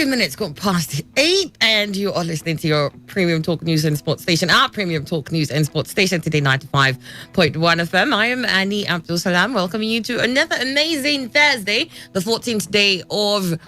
Minutes gone past 8, and you are listening to your premium talk news and sports station, our premium talk news and sports station, Today 95.1 FM. I am Annie Abdul Salam, welcoming you to another amazing Thursday, the 14th day of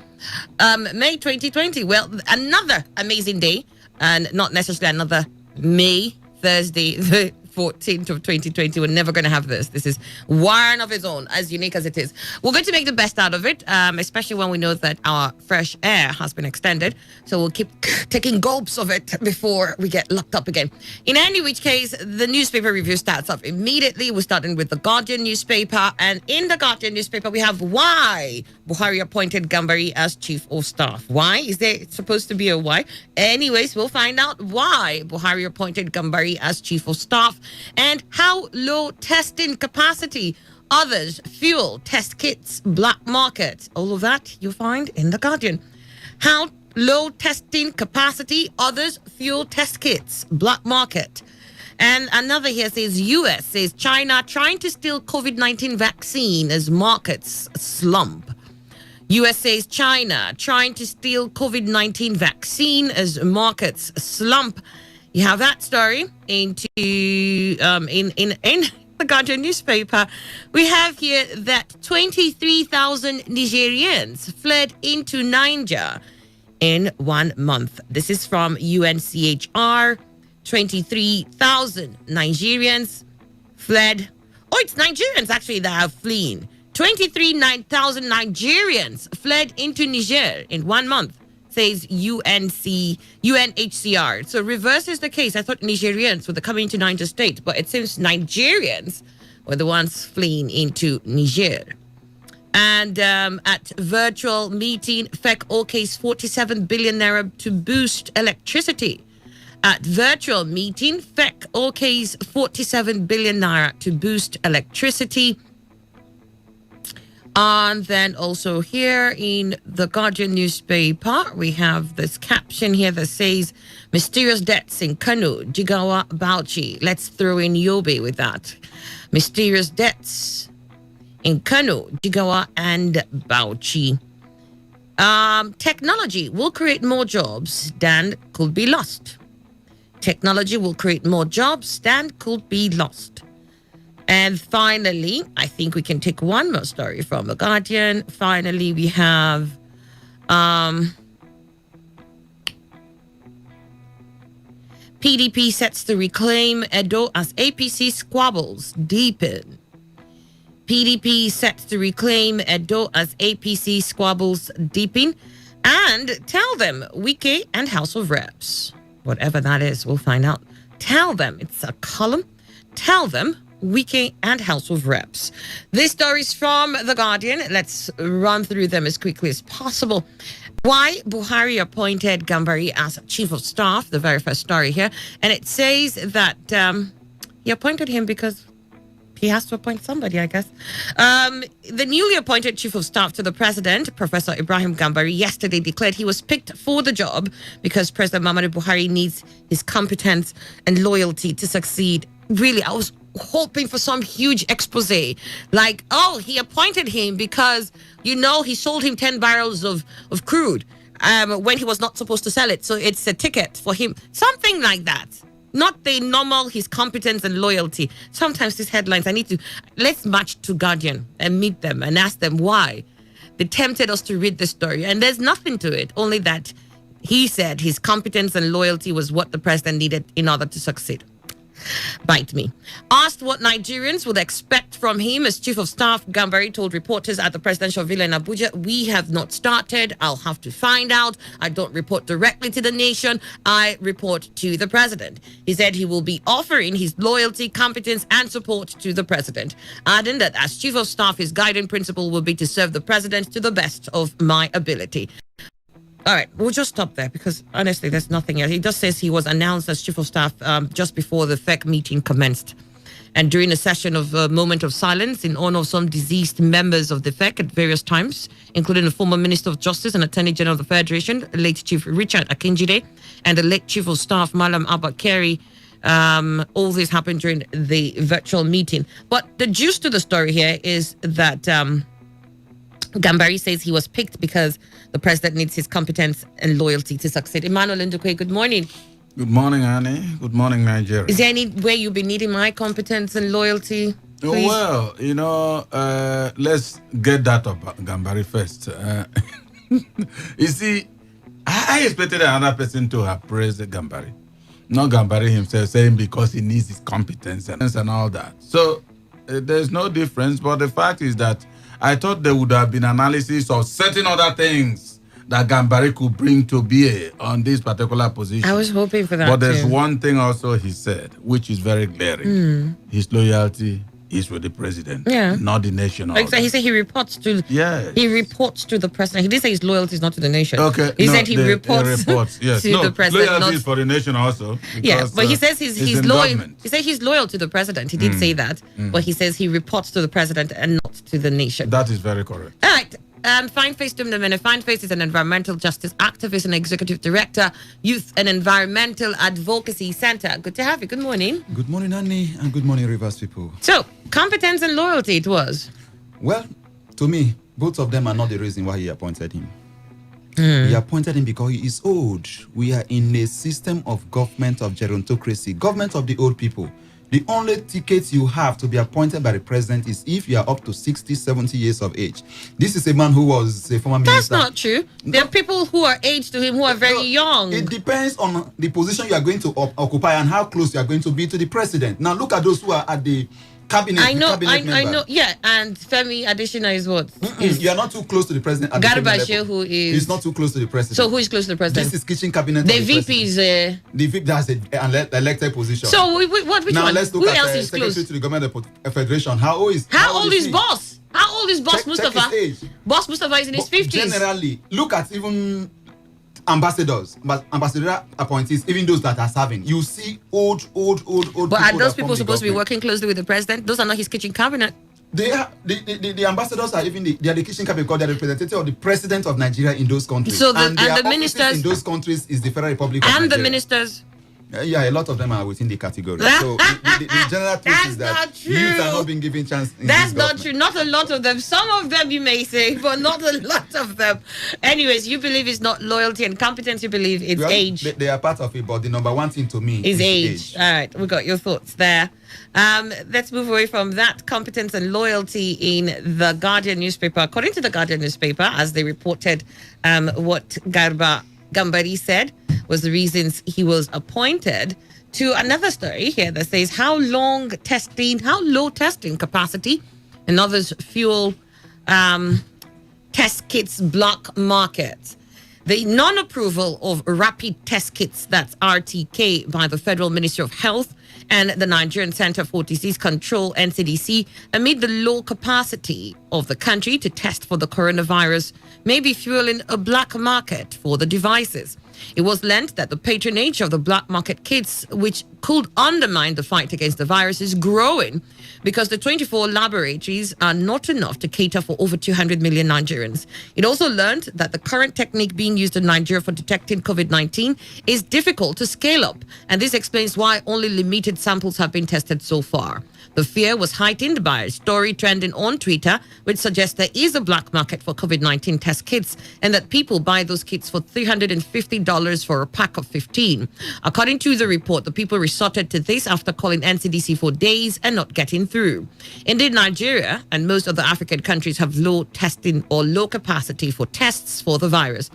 May 2020. Well, another amazing day, and not necessarily another May Thursday, the 14th of 2020. We're never going to have this. This is one of its own, as unique as it is. We're going to make the best out of it, especially when we know that our fresh air has been extended. So we'll keep taking gulps of it before we get locked up again. In any which case, the newspaper review starts off immediately. We're starting with the Guardian newspaper. And in the Guardian newspaper, we have why Buhari appointed Gambari as chief of staff. Why? Is there supposed to be a why? Anyways, we'll find out why Buhari appointed Gambari as chief of staff, and how low testing capacity others fuel test kits black market. All of that you'll find in the Guardian. How low testing capacity others fuel test kits black market. And another here says US says China trying to steal COVID-19 vaccine as markets slump. US says China trying to steal COVID-19 vaccine as markets slump. You have that story into in the Guardian newspaper. We have here that 23,000 Nigerians fled into Niger in 1 month. This is from UNCHR. 23,000 Nigerians fled. Oh, it's Nigerians actually that are fleeing. 23,000 Nigerians fled into Niger in 1 month, says UNHCR. So reverse is the case. I thought Nigerians were coming to Niger State, but it seems Nigerians were the ones fleeing into Niger. And at virtual meeting, FEC okays 47 billion naira to boost electricity. At virtual meeting, FEC okays 47 billion naira to boost electricity. And then also here in the Guardian newspaper, we have this caption here that says, mysterious deaths in Kano, Jigawa, Bauchi. Let's throw in Yobe with that. Mysterious deaths in Kano, Jigawa, and Bauchi. Technology will create more jobs than could be lost. Technology will create more jobs than could be lost. And finally, I think we can take one more story from The Guardian. Finally, we have PDP sets to reclaim Edo as APC squabbles deepen. PDP sets to reclaim Edo as APC squabbles deepen. And tell them, Wike and House of Reps. Whatever that is, we'll find out. Tell them, it's a column. Tell them, Wike and House of Reps. These stories from The Guardian. Let's run through them as quickly as possible. Why Buhari appointed Gambari as chief of staff, the very first story here. And it says that he appointed him because he has to appoint somebody, I guess. The newly appointed chief of staff to the president, Professor Ibrahim Gambari, yesterday declared he was picked for the job because President Muhammadu Buhari needs his competence and loyalty to succeed. Really, I was hoping for some huge expose, like, oh, he appointed him because, you know, he sold him 10 barrels of crude when he was not supposed to sell it. So it's a ticket for him. Something like that. Not the normal, his competence and loyalty. Sometimes these headlines, let's march to Guardian and meet them and ask them why. They tempted us to read the story. And there's nothing to it, only that he said his competence and loyalty was what the president needed in order to succeed. Bite me. Asked what Nigerians would expect from him as Chief of Staff, Gambari told reporters at the presidential villa in Abuja, "We have not started. I'll have to find out. I don't report directly to the nation. I report to the president." He said he will be offering his loyalty, competence, and support to the president, adding that as Chief of Staff, his guiding principle will be to serve the president to the best of my ability. All right, we'll just stop there because honestly, there's nothing else. He just says he was announced as Chief of Staff just before the FEC meeting commenced. And during a session of moment of silence in honor of some deceased members of the FEC at various times, including the former Minister of Justice and Attorney General of the Federation, late Chief Richard Akinjide, and the late Chief of Staff, Malam Abba Kerry. All this happened during the virtual meeting. But the gist to the story here is that Gambari says he was picked because the president needs his competence and loyalty to succeed. Emmanuel Ndukwe, good morning. Good morning, Annie. Good morning, Nigeria. Is there any way you'll be needing my competence and loyalty? Please? Well, let's get that up, Gambari first. You see, I expected another person to have praised Gambari. Not Gambari himself, saying because he needs his competence and all that. So there's no difference. But the fact is that I thought there would have been analysis of certain other things that Gambari could bring to bear on this particular position. I was hoping for that. But there's one thing also he said, which is very glaring. His loyalty is with the president, not the nation. Like he said he reports to he reports to the president. He didn't say his loyalty is not to the nation. Okay. He said he reports yes. to the president. Loyalty is for the nation also. Yeah, but he says he's loyal. He said he's loyal to the president. He did say that. But he says he reports to the president and not to the nation. That is very correct. All right. Fine Face Dumdamene. Fine Face is an environmental justice activist and executive director, Youth and Environmental Advocacy Center. Good to have you. Good morning. Good morning, Annie, and good morning, Rivers people. So, competence and loyalty it was. Well, to me, both of them are not the reason why he appointed him. He appointed him because he is old. We are in a system of government of gerontocracy, government of the old people. The only ticket you have to be appointed by the president is if you are up to 60, 70 years of age. This is a man who was a former minister. That's not true. There are people who are aged to him who are very young. It depends on the position you are going to occupy and how close you are going to be to the president. Now, look at those who are at the cabinet. I know. Yeah, and Femi Adesina is what? You are not too close to the president. Garba who is? He's not too close to the president. So who is close to the president? This is kitchen cabinet. The VP is. The VP has an elected position. So which now, one? Let's look who at else is secretary close to the government of the federation. How old is Boss? How old is Boss check Mustafa? Check his age. Boss Mustafa is in his 50s. Generally, look at even ambassadors, but ambassador appointees, even those that are serving, you see old. But are those people supposed to be working closely with the president? Those are not his kitchen cabinet. They are the ambassadors are even they are the kitchen cabinet because they are representative of the president of Nigeria in those countries. So the ministers in those countries is the Federal Republic of and Nigeria. the ministers. Yeah, a lot of them are within the category. So the general truth is that youth are not being given chance. That's not true. Not a lot of them. Some of them you may say, but not a lot of them. Anyways, you believe it's not loyalty and competence. You believe it's age. They are part of it, but the number one thing to me is age. All right, we got your thoughts there. Let's move away from that. Competence and loyalty in the Guardian newspaper. According to the Guardian newspaper, as they reported what Gambari said was the reasons he was appointed, to another story here that says how low testing capacity and others fuel test kits black market. The non-approval of rapid test kits, that's RTK, by the Federal Ministry of Health and the Nigerian Center for Disease Control, NCDC, amid the low capacity of the country to test for the coronavirus, may be fueling a black market for the devices. It was learned that the patronage of the black market kits, which could undermine the fight against the virus, is growing because the 24 laboratories are not enough to cater for over 200 million Nigerians. It also learned that the current technique being used in Nigeria for detecting COVID-19 is difficult to scale up, and this explains why only limited samples have been tested so far. The fear was heightened by a story trending on Twitter, which suggests there is a black market for COVID-19 test kits and that people buy those kits for $350 for a pack of 15. According to the report, the people resorted to this after calling NCDC for days and not getting through. Indeed, Nigeria and most other African countries have low testing or low capacity for tests for the virus.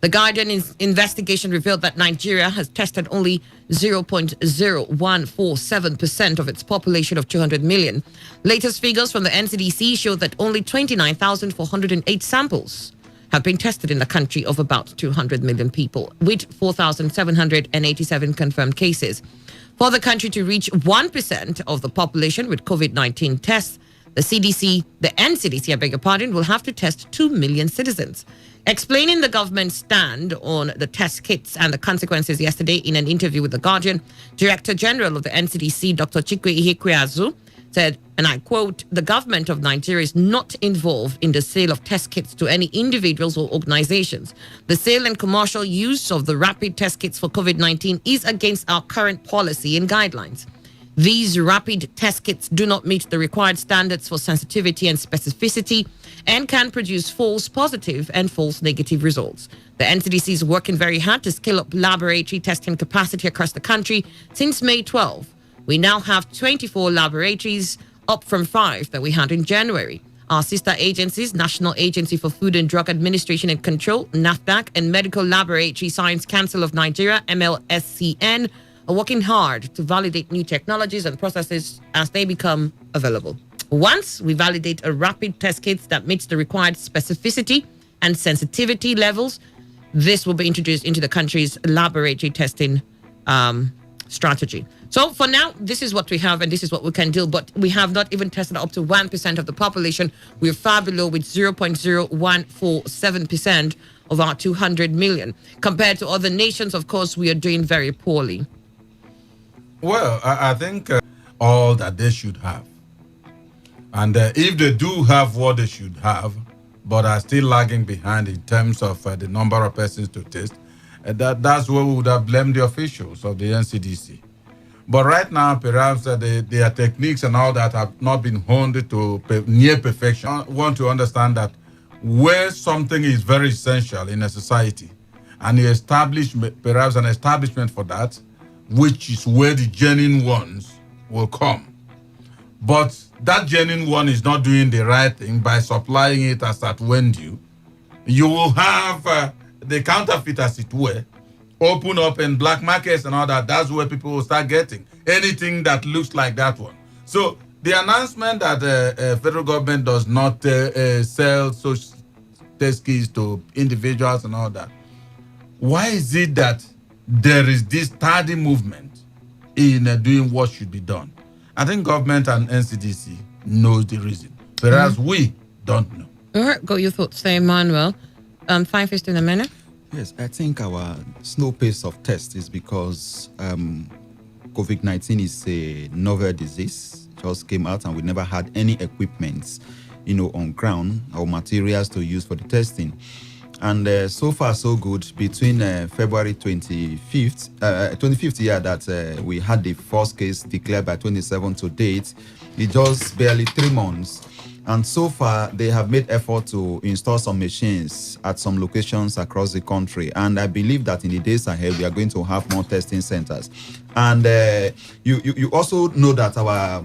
The Guardian's investigation revealed that Nigeria has tested only 0.0147% of its population of 200 million. Latest figures from the NCDC show that only 29,408 samples have been tested in the country of about 200 million people, with 4,787 confirmed cases. For the country to reach 1% of the population with COVID-19 tests, the NCDC, I beg your pardon, will have to test 2 million citizens. Explaining the government's stand on the test kits and the consequences yesterday in an interview with The Guardian, Director General of the NCDC, Dr. Chikwe Ihekweazu, said, and I quote, "The government of Nigeria is not involved in the sale of test kits to any individuals or organizations. The sale and commercial use of the rapid test kits for COVID-19 is against our current policy and guidelines. These rapid test kits do not meet the required standards for sensitivity and specificity and can produce false positive and false negative results. The NCDC is working very hard to scale up laboratory testing capacity across the country since May 12. We now have 24 laboratories, up from 5 that we had in January. Our sister agencies, National Agency for Food and Drug Administration and Control, NAFDAC, and Medical Laboratory Science Council of Nigeria, MLSCN, are working hard to validate new technologies and processes as they become available. Once we validate a rapid test kit that meets the required specificity and sensitivity levels, this will be introduced into the country's laboratory testing strategy. So for now, this is what we have and this is what we can do, but we have not even tested up to 1% of the population. We're far below with 0.0147% of our 200 million. Compared to other nations, of course, we are doing very poorly. Well, I think all that they should have. And if they do have what they should have, but are still lagging behind in terms of the number of persons to test, that's where we would have blamed the officials of the NCDC. But right now, perhaps their techniques and all that have not been honed to near perfection. I want to understand that where something is very essential in a society, and the establishment, perhaps an establishment for that, which is where the genuine ones will come. But that genuine one is not doing the right thing by supplying it as at when due. You will have the counterfeit, as it were, open up in black markets and all that. That's where people will start getting anything that looks like that one. So the announcement that federal government does not sell such test kits to individuals and all that, why is it that there is this tardy movement in doing what should be done? I think government and NCDC knows the reason, whereas we don't know. All right, got your thoughts there, Emmanuel. 5:15 a minute. Yes, I think our slow pace of tests is because COVID-19 is a novel disease. Just came out and we never had any equipment, on ground or materials to use for the testing. And so far, so good. Between February 25th, that we had the first case declared by 27 to date, it's just barely 3 months. And so far, they have made effort to install some machines at some locations across the country. And I believe that in the days ahead, we are going to have more testing centers. And you also know that our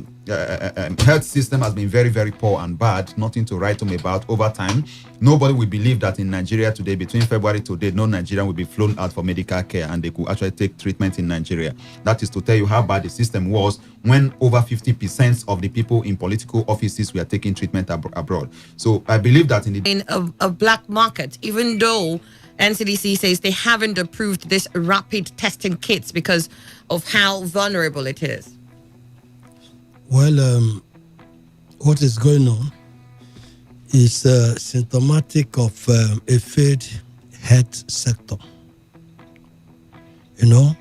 health system has been very, very poor and bad, nothing to write home about over time. Nobody will believe that in Nigeria today, between February to date, no Nigerian will be flown out for medical care and they could actually take treatment in Nigeria. That is to tell you how bad the system was when over 50% of the people in political offices were taking treatment abroad. So I believe that in a black market, even though NCDC says they haven't approved this rapid testing kits because of how vulnerable it is. Well, what is going on is symptomatic of a failed health sector. A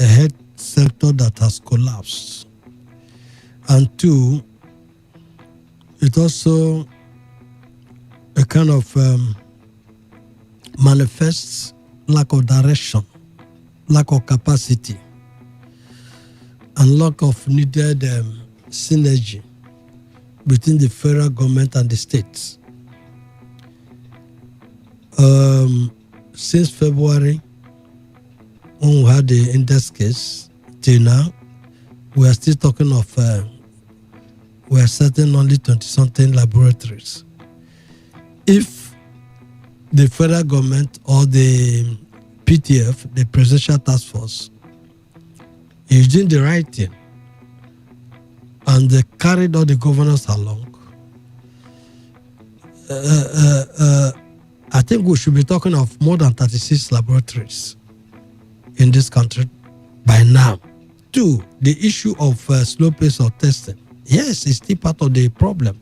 health sector that has collapsed. And 2, it also a kind of manifests lack of direction, lack of capacity, and lack of needed synergy between the federal government and the states. Since February, when we had the index case, till now, we are still talking of, we are setting only 20-something laboratories. If the federal government or the PTF, the Presidential Task Force, is doing the right thing, and they carried all the governors along, I think we should be talking of more than 36 laboratories in this country by now. Two, the issue of slow pace of testing. Yes, it's still part of the problem.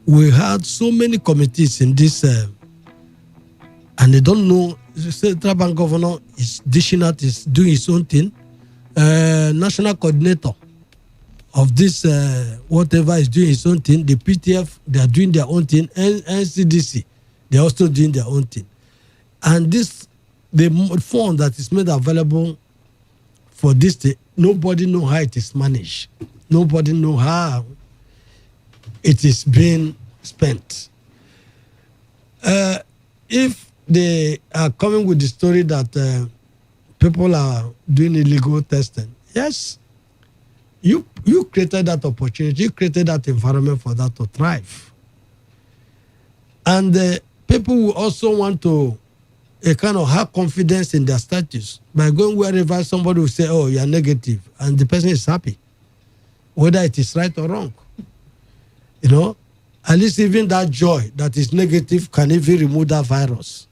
We had so many committees in this, and they don't know. The central bank governor is dishing out, is doing his own thing. National coordinator of this, whatever, is doing his own thing. The PTF, they are doing their own thing. And NCDC, they're also doing their own thing. And this, the fund that is made available for this thing, nobody know how it is managed. Nobody know how it is being spent. If they are coming with the story that people are doing illegal testing, yes, you created that opportunity, you created that environment for that to thrive. And people will also want to kind of have confidence in their status by going wherever somebody will say, oh, you are negative, and the person is happy, whether it is right or wrong. You know, at least even that joy that is negative can even remove that virus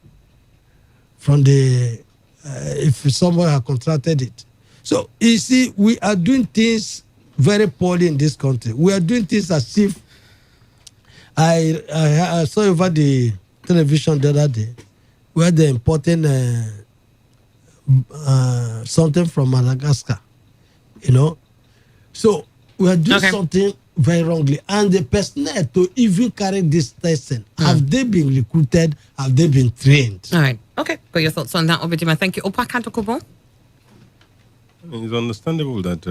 from the, if someone has contracted it. So, you see, we are doing things very poorly in this country. We are doing things as if, I saw over the television the other day, where they're importing something from Madagascar, you know. So, we are doing something very wrongly. And the personnel to even carry this testing, have they been recruited? Have they been trained? All right. Okay. Got your thoughts on that, Obidima. Thank you. Opa Kantokobo? I mean, it's understandable that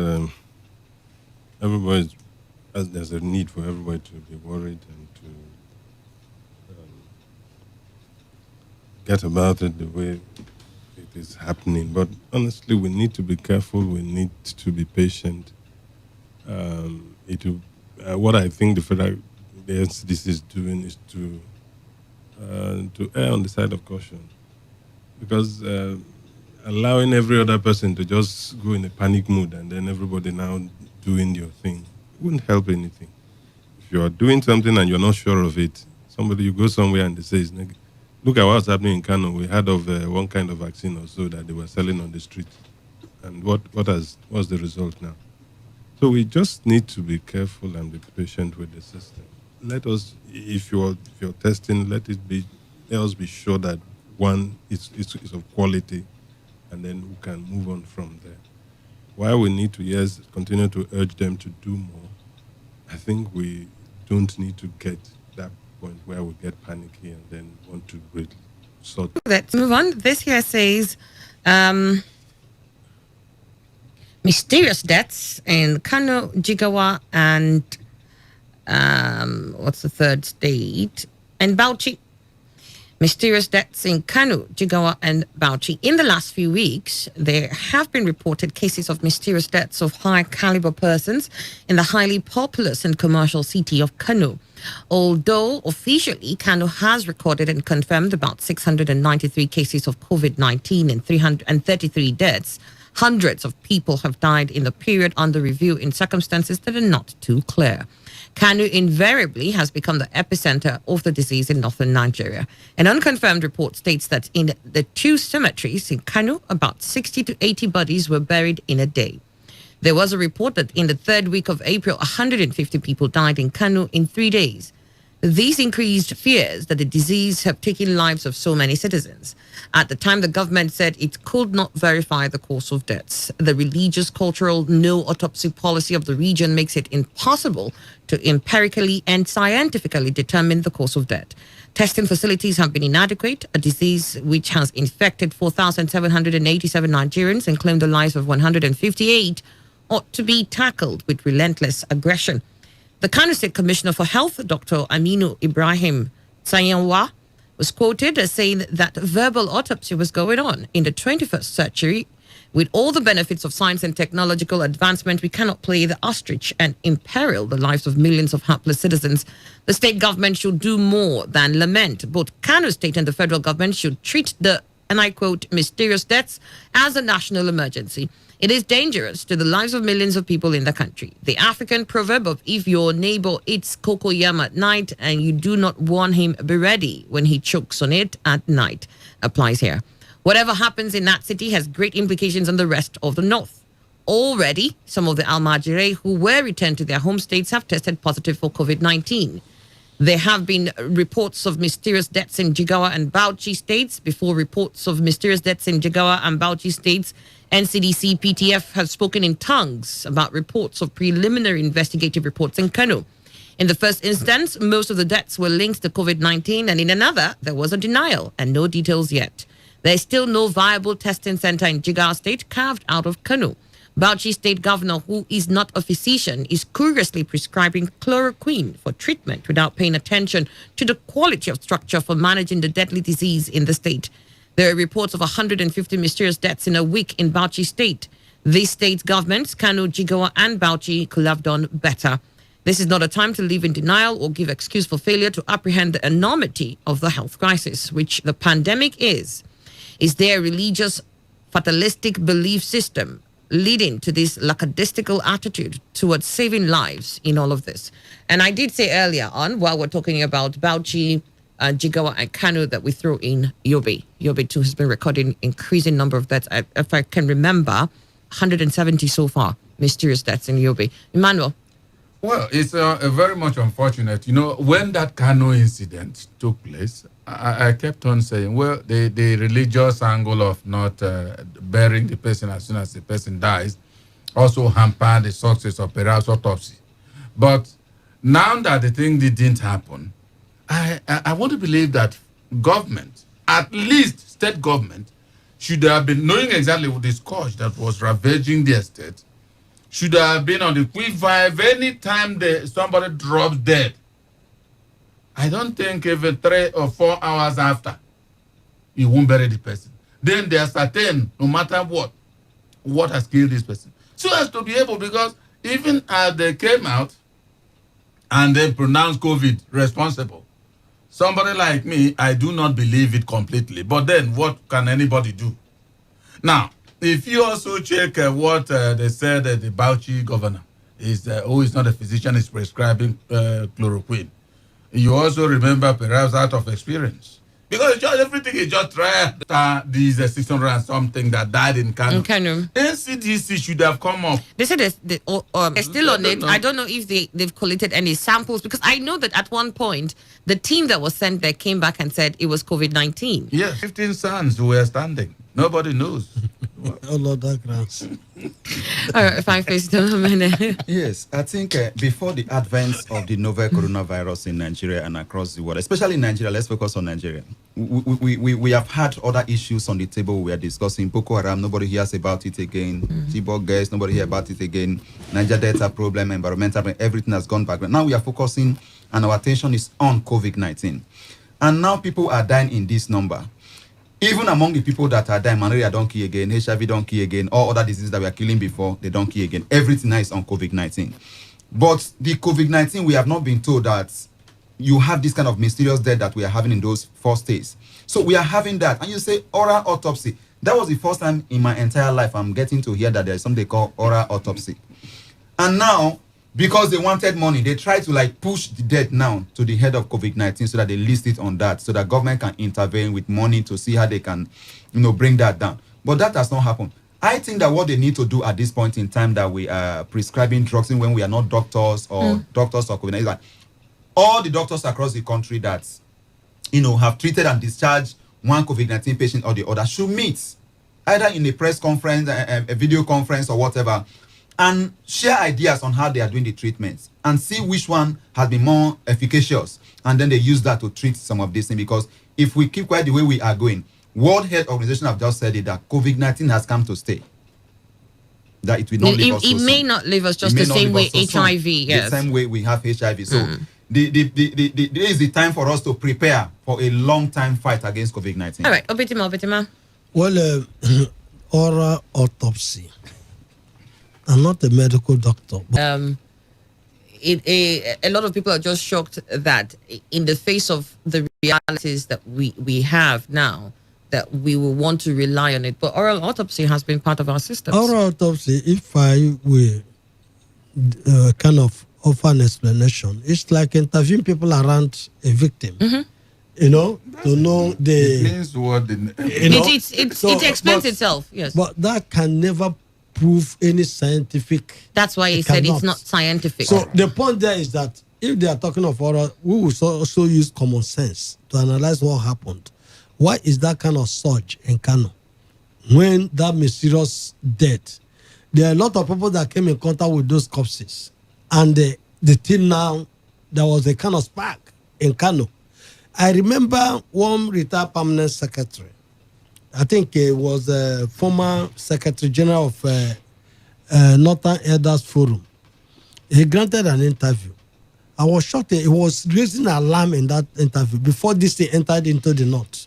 there's a need for everybody to be worried and to get about it the way it is happening. But honestly, we need to be careful. We need to be patient. What I think the NCDC is doing is to err on the side of caution, because allowing every other person to just go in a panic mood and then everybody now doing your thing wouldn't help anything. If you are doing something and you're not sure of it, you go somewhere and they say it's negative. Look at what's happening in Kano. We heard of one kind of vaccine or so that they were selling on the street, and what's the result now? So we just need to be careful and be patient with the system. Let us, if you're testing, let us be sure that one is of quality, and then we can move on from there. While we need to continue to urge them to do more, I think we don't need to get that point where we get panicky and then want to really sort. Let's move on. This here says, mysterious deaths in Kano, Jigawa, and what's the third state? And Bauchi. Mysterious deaths in Kano, Jigawa, and Bauchi. In the last few weeks, there have been reported cases of mysterious deaths of high-caliber persons in the highly populous and commercial city of Kano. Although officially, Kano has recorded and confirmed about 693 cases of COVID-19 and 333 deaths, hundreds of people have died in the period under review in circumstances that are not too clear. Kano invariably has become the epicenter of the disease in northern Nigeria. An unconfirmed report states that in the two cemeteries in Kano, about 60 to 80 bodies were buried in a day. There was a report that in the third week of April, 150 people died in Kano in 3 days. These increased fears that the disease have taken lives of so many citizens. At the time, the government said it could not verify the cause of deaths. The religious, cultural, no autopsy policy of the region makes it impossible to empirically and scientifically determine the cause of death. Testing facilities have been inadequate. A disease which has infected 4,787 Nigerians and claimed the lives of 158 ought to be tackled with relentless aggression. The Kano State Commissioner for Health, Dr. Aminu Ibrahim Tsayanwa, was quoted as saying that verbal autopsy was going on in the 21st century With all the benefits of science and technological advancement, we cannot play the ostrich and imperil the lives of millions of hapless citizens. The state government should do more than lament. Both Kano State and the federal government should treat the, and I quote, mysterious deaths as a national emergency. It is dangerous to the lives of millions of people in the country. The African proverb of if your neighbor eats cocoyam at night and you do not warn him, be ready when he chokes on it at night applies here. Whatever happens in that city has great implications on the rest of the north. Already, some of the Almajire who were returned to their home states have tested positive for COVID-19. There have been reports of mysterious deaths in Jigawa and Bauchi states. Before reports of mysterious deaths in Jigawa and Bauchi states, NCDC PTF has spoken in tongues about reports of preliminary investigative reports in Kano. In the first instance, most of the deaths were linked to COVID-19, and in another, there was a denial and no details yet. There is still no viable testing center in Jigawa State carved out of Kano. Bauchi State Governor, who is not a physician, is curiously prescribing chloroquine for treatment without paying attention to the quality of structure for managing the deadly disease in the state. There are reports of 150 mysterious deaths in a week in Bauchi State. These state governments, Kano, Jigawa, and Bauchi, could have done better. This is not a time to live in denial or give excuse for failure to apprehend the enormity of the health crisis, which the pandemic is. Is there a religious, fatalistic belief system leading to this lackadaisical attitude towards saving lives in all of this? And I did say earlier on, while we're talking about Bauchi, Jigawa, and Kano, that we throw in Yobe. Yobe too has been recording increasing number of deaths. If I can remember, 170 so far, mysterious deaths in Yobe. Emmanuel. Well, it's very much unfortunate. You know, when that Kano incident took place, I kept on saying, well, the religious angle of not burying the person as soon as the person dies also hampered the success of perhaps autopsy. But now that the thing didn't happen, I want to believe that government, at least state government, should have been knowing exactly what the scourge that was ravaging the estate, should have been on the quick vibe any time somebody drops dead. I don't think even 3 or 4 hours after, you won't bury the person. Then they ascertain, no matter what has killed this person. So as to be able, because even as they came out and they pronounced COVID responsible, somebody like me, I do not believe it completely. But then what can anybody do? Now, if you also check what they said the Bauchi governor is, who is not a physician, is prescribing chloroquine. You also remember, perhaps out of experience, because everything is just tried. These 600 and something that died in Kano. NCDC should have come up. They said they're still on it. I don't know if they've collected any samples, because I know that at one point the team that was sent there came back and said it was COVID-19. Yes, 15 sons who were standing. Nobody knows. All of that grounds. All right, if I face them. Yes, I think before the advent of the novel coronavirus in Nigeria and across the world, especially in Nigeria, let's focus on Nigeria. We have had other issues on the table we are discussing. Boko Haram, nobody hears about it again. Chibok gas, nobody hears about it again. Niger Delta problem, environmental problem, everything has gone back. Now we are focusing and our attention is on COVID-19. And now people are dying in this number. Even among the people that are dying, malaria don't kill again, HIV don't kill again, all other diseases that we are killing before, they don't kill again. Everything now is on COVID-19. But the COVID-19, we have not been told that you have this kind of mysterious death that we are having in those 4 states. So we are having that. And you say oral autopsy. That was the first time in my entire life I'm getting to hear that there is something called oral autopsy. And now, because they wanted money, they try to push the death now to the head of COVID-19 so that they list it on that, so that government can intervene with money to see how they can, bring that down. But that has not happened. I think that what they need to do at this point in time that we are prescribing drugs when we are not doctors or COVID-19, is that all the doctors across the country that, have treated and discharged one COVID-19 patient or the other should meet either in a press conference, a video conference or whatever, and share ideas on how they are doing the treatments and see which one has been more efficacious. And then they use that to treat some of these things. Because if we keep quiet the way we are going, World Health Organization have just said it, that COVID-19 has come to stay. That it will not leave us. It may not leave us just the same way HIV. Yes. The same way we have HIV. So there is the time for us to prepare for a long time fight against COVID-19. All right, Obitima. Well, oral autopsy. I'm not a medical doctor, but A lot of people are just shocked that in the face of the realities that we have now, that we will want to rely on it. But oral autopsy has been part of our systems. oral autopsy, if I will kind of offer an explanation, it's like interviewing people around a victim. You know, to know It the. means what the You know, It explains itself, yes. But that can never prove any scientific. That's why he It said cannot. it's not scientific. So the point there is that if they are talking of oral, we will also use common sense to analyze what happened. Why is that kind of surge in Kano when that mysterious death? There are a lot of people that came in contact with those corpses, and the thing now, there was a kind of spark in Kano. I remember one retired permanent secretary. I think it was a former Secretary General of Northern Elders Forum. He granted an interview. I was shocked. He was raising alarm in that interview before this thing entered into the North.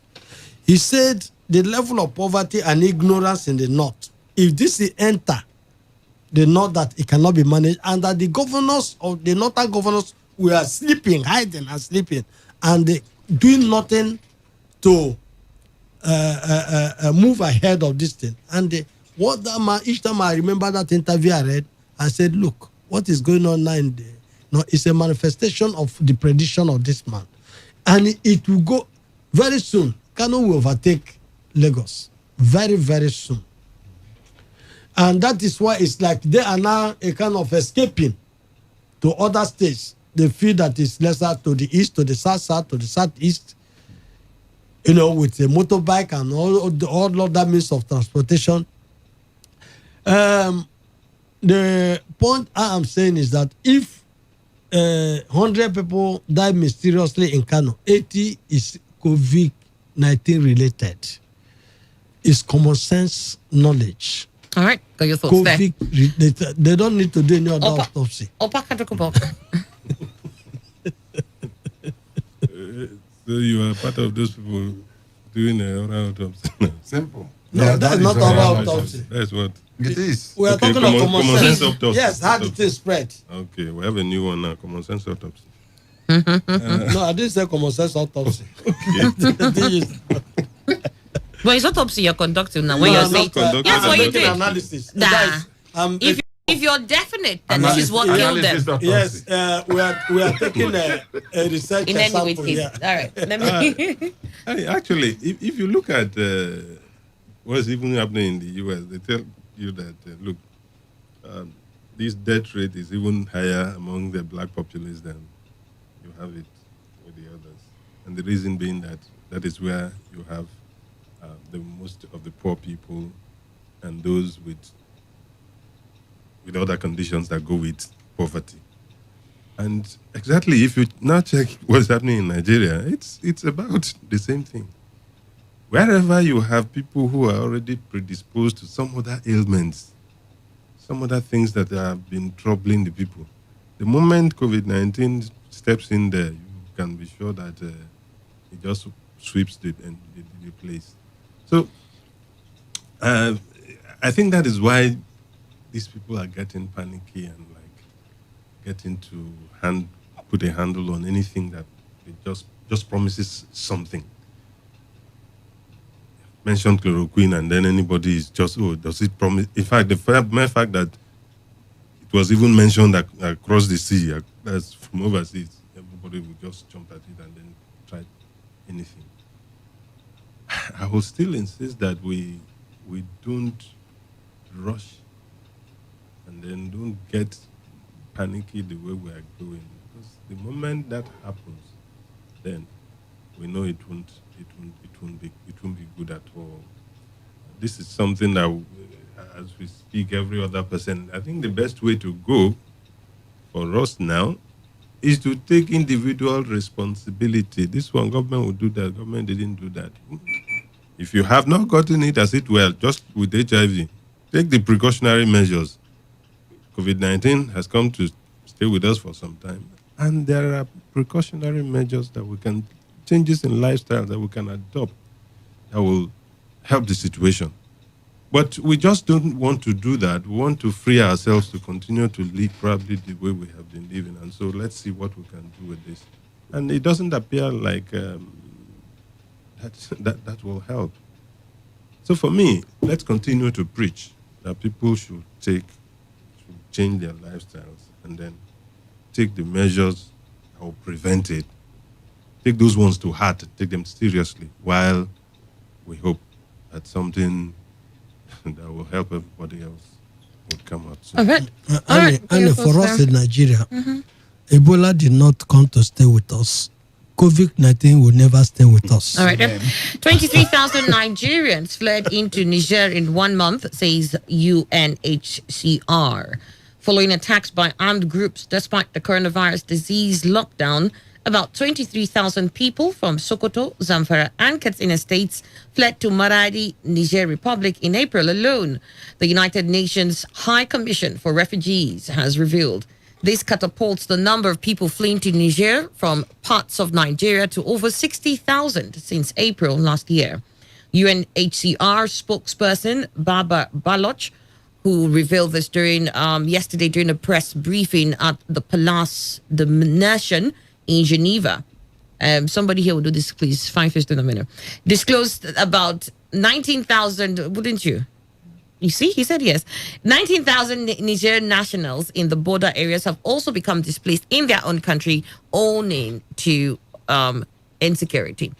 He said the level of poverty and ignorance in the North, if this will enter the North, that it cannot be managed, and that the governors of the Northern governors were sleeping, hiding and sleeping, and they doing nothing to move ahead of this thing. And what that man, each time I remember that interview I read, I said, look, what is going on now in it's a manifestation of the prediction of this man. And it will go very soon. Kano will overtake Lagos very, very soon. And that is why it's like they are now a kind of escaping to other states. They feel that it's lesser to the east, to the south, to the southeast, you know, with a motorbike and all other means of transportation. The point I am saying is that if 100 people die mysteriously in Kano, 80 is COVID-19 related. It's common sense knowledge. All right, got your thoughts there. COVID, they don't need to do any other autopsy. So you are part of those people doing a oral autopsy. simple. No, that's not oral autopsy. That's what. It is. We are Okay, talking of common sense. autopsy. Yes, how did it spread? Okay, we have a new one now, common sense autopsy. No, I didn't say common sense autopsy. The thing is, But it's autopsy you're conducting now. When no, you're I'm saying, not, yes, I'm what you making did. analysis. Nah. Guys, If you're definite that this is what killed them, yes, we are taking a research in any way, sample. it is. Yeah. All right. Let me. Actually, if you look at what's even happening in the US, they tell you that, look, this death rate is even higher among the black populace than you have it with the others. And the reason being that that is where you have the most of the poor people and those with other conditions that go with poverty. And exactly, if you now check what's happening in Nigeria, it's about the same thing. Wherever you have people who are already predisposed to some other ailments, some other things that have been troubling the people, the moment COVID-19 steps in there, you can be sure that it just sweeps the place. So I think that is why these people are getting panicky and like getting to put a handle on anything that it just promises something. Mentioned chloroquine, and then anybody is just, does it promise? In fact, the mere fact that it was even mentioned across the sea, that's from overseas, everybody would just jump at it and then try anything. I will still insist that we don't rush and then don't get panicky the way we are going. Because the moment that happens, then we know it won't be good at all. This is something that, as we speak, every other person, I think the best way to go for us now is to take individual responsibility. This one, government will do that. Government didn't do that. If you have not gotten it as it well, just with HIV, take the precautionary measures. COVID-19 has come to stay with us for some time. And there are precautionary measures that we can, changes in lifestyle that we can adopt that will help the situation. But we just don't want to do that. We want to free ourselves to continue to live probably the way we have been living. And so let's see what we can do with this. And it doesn't appear like that will help. So for me, let's continue to preach that people should change their lifestyles and then take the measures that will prevent it. Take those ones to heart, take them seriously, while we hope that something that will help everybody else will come out soon. All right. And for us in Nigeria, Ebola did not come to stay with us. COVID-19 will never stay with us. All right. 23,000 Nigerians fled into Niger in 1 month, says UNHCR. Following attacks by armed groups despite the coronavirus disease lockdown, about 23,000 people from Sokoto, Zamfara, and Katsina states fled to Maradi, Niger Republic in April alone. The United Nations High Commission for Refugees has revealed. This catapults the number of people fleeing to Niger from parts of Nigeria to over 60,000 since April last year. UNHCR spokesperson Baba Baloch, who revealed this during yesterday during a press briefing at the Place de Nation in Geneva. Somebody here will do this, please. 5 in a minute. Disclosed about 19,000, wouldn't you? You see, he said yes. 19,000 Nigerian nationals in the border areas have also become displaced in their own country, owing to insecurity.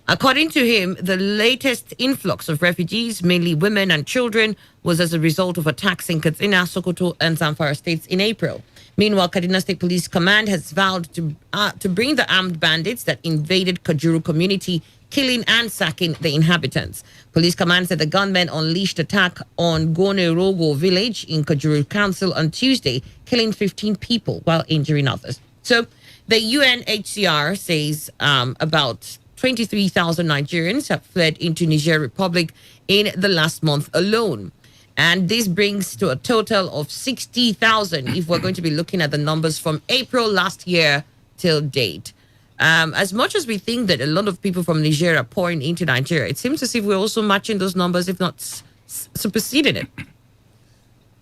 According to him, the latest influx of refugees, mainly women and children, was as a result of attacks in Katsina, Sokoto, and Zamfara states in April. Meanwhile, Kaduna State Police Command has vowed to bring the armed bandits that invaded Kajuru community, killing and sacking the inhabitants. Police Command said the gunmen unleashed attack on Gone-Rogo village in Kajuru Council on Tuesday, killing 15 people while injuring others. So the UNHCR says about 23,000 Nigerians have fled into Niger Republic in the last month alone. And this brings to a total of 60,000 if we're going to be looking at the numbers from April last year till date. As much as we think that a lot of people from Niger are pouring into Nigeria, it seems as if we're also matching those numbers, if not superseding it.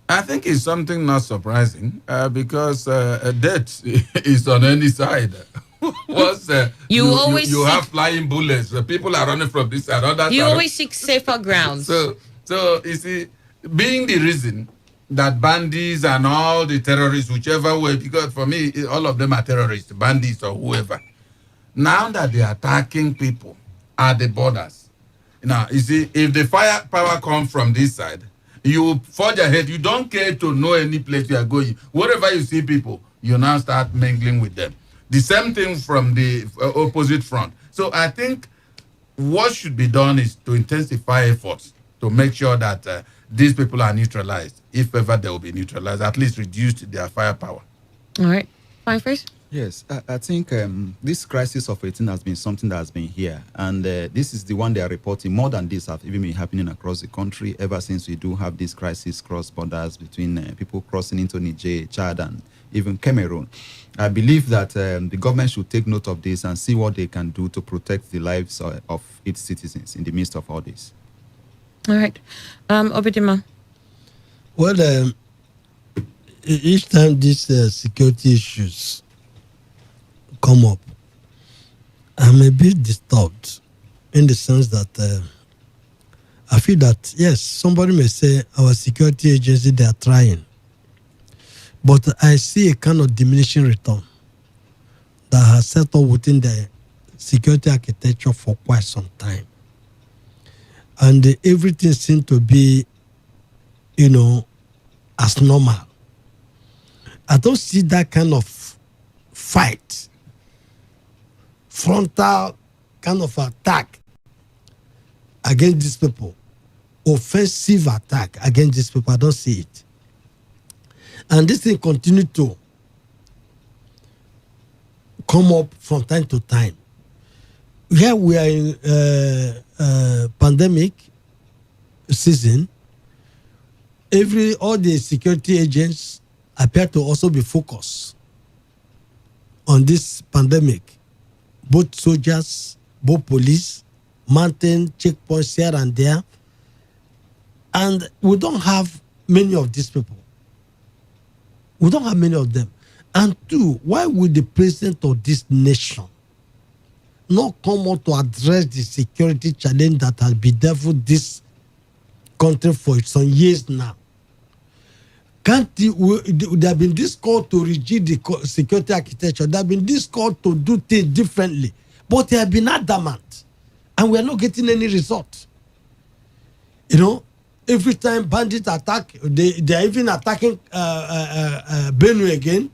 I think it's something not surprising because death is on any side. Once you have flying bullets, people are running from this and that. You always seek safer grounds. So you see, being the reason that bandits and all the terrorists, whichever way, because for me, all of them are terrorists, bandits or whoever. Now that they are attacking people at the borders, now, you see, if the firepower comes from this side, you forge ahead. You don't care to know any place you are going. Wherever you see people, you now start mingling with them. The same thing from the opposite front. So I think what should be done is to intensify efforts to make sure that these people are neutralized. If ever they will be neutralized, at least reduce their firepower. All right. Fine, first. Yes, I think this crisis of 18 has been something that has been here. And this is the one they are reporting. More than this have even been happening across the country ever since we do have this crisis cross borders between people crossing into Niger, Chad, and even Cameroon. I believe that the government should take note of this and see what they can do to protect the lives of its citizens in the midst of all this. All right. Obidima. Well, each time these security issues come up, I'm a bit disturbed in the sense that I feel that, yes, somebody may say our security agency, they are trying. But I see a kind of diminishing return that has set up within the security architecture for quite some time. And everything seems to be, as normal. I don't see that kind of fight, frontal kind of attack against these people, offensive attack against these people. I don't see it. And this thing continue to come up from time to time. Here we are in pandemic season. All the security agents appear to also be focused on this pandemic. Both soldiers, both police, mountain checkpoints here and there. And we don't have many of these people. We don't have many of them. And two, why would the president of this nation not come out to address the security challenge that has bedeviled this country for some years now? Can't there have been this call to rigid the security architecture. There have been this call to do things differently. But they have been adamant. And we are not getting any result. You know, every time bandits attack, they are even attacking Benue again.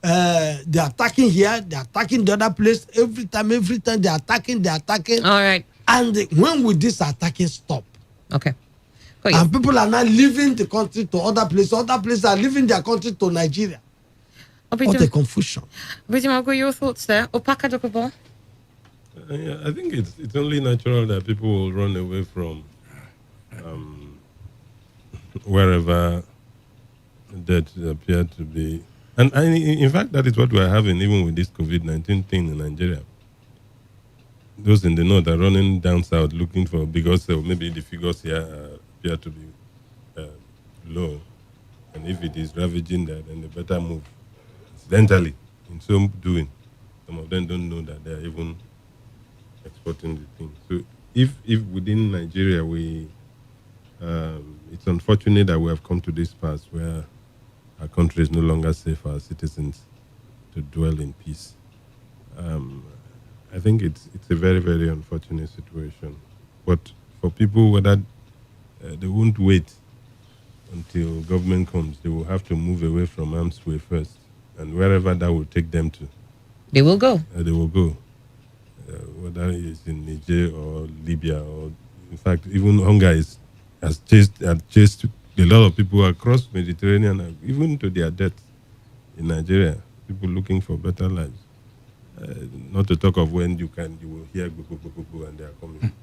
They are attacking here, they are attacking the other place. Every time they are attacking. All right. And when will this attacking stop? Okay. And people are now leaving the country to other places. Other places are leaving their country to Nigeria. What a confusion. Margo, your thoughts there? Opaka Dokobo? I think it's only natural that people will run away from wherever that appear to be. And in fact, that is what we are having even with this COVID-19 thing in Nigeria. Those in the north are running down south looking for, because maybe the figures here appear to be low. And if it is ravaging that, then they better move. Incidentally, in so doing, some of them don't know that they are even exporting the thing. So if within Nigeria it's unfortunate that we have come to this pass where our country is no longer safe for our citizens to dwell in peace. I think it's a very, very unfortunate situation. But for people, whether they won't wait until government comes, they will have to move away from arms way first, and wherever that will take them to, they will go. They will go. Whether it's in Niger or Libya, or in fact, even hunger has chased a lot of people across Mediterranean, even to their death in Nigeria. People looking for better lives. Not to talk of when you will hear go, and they are coming.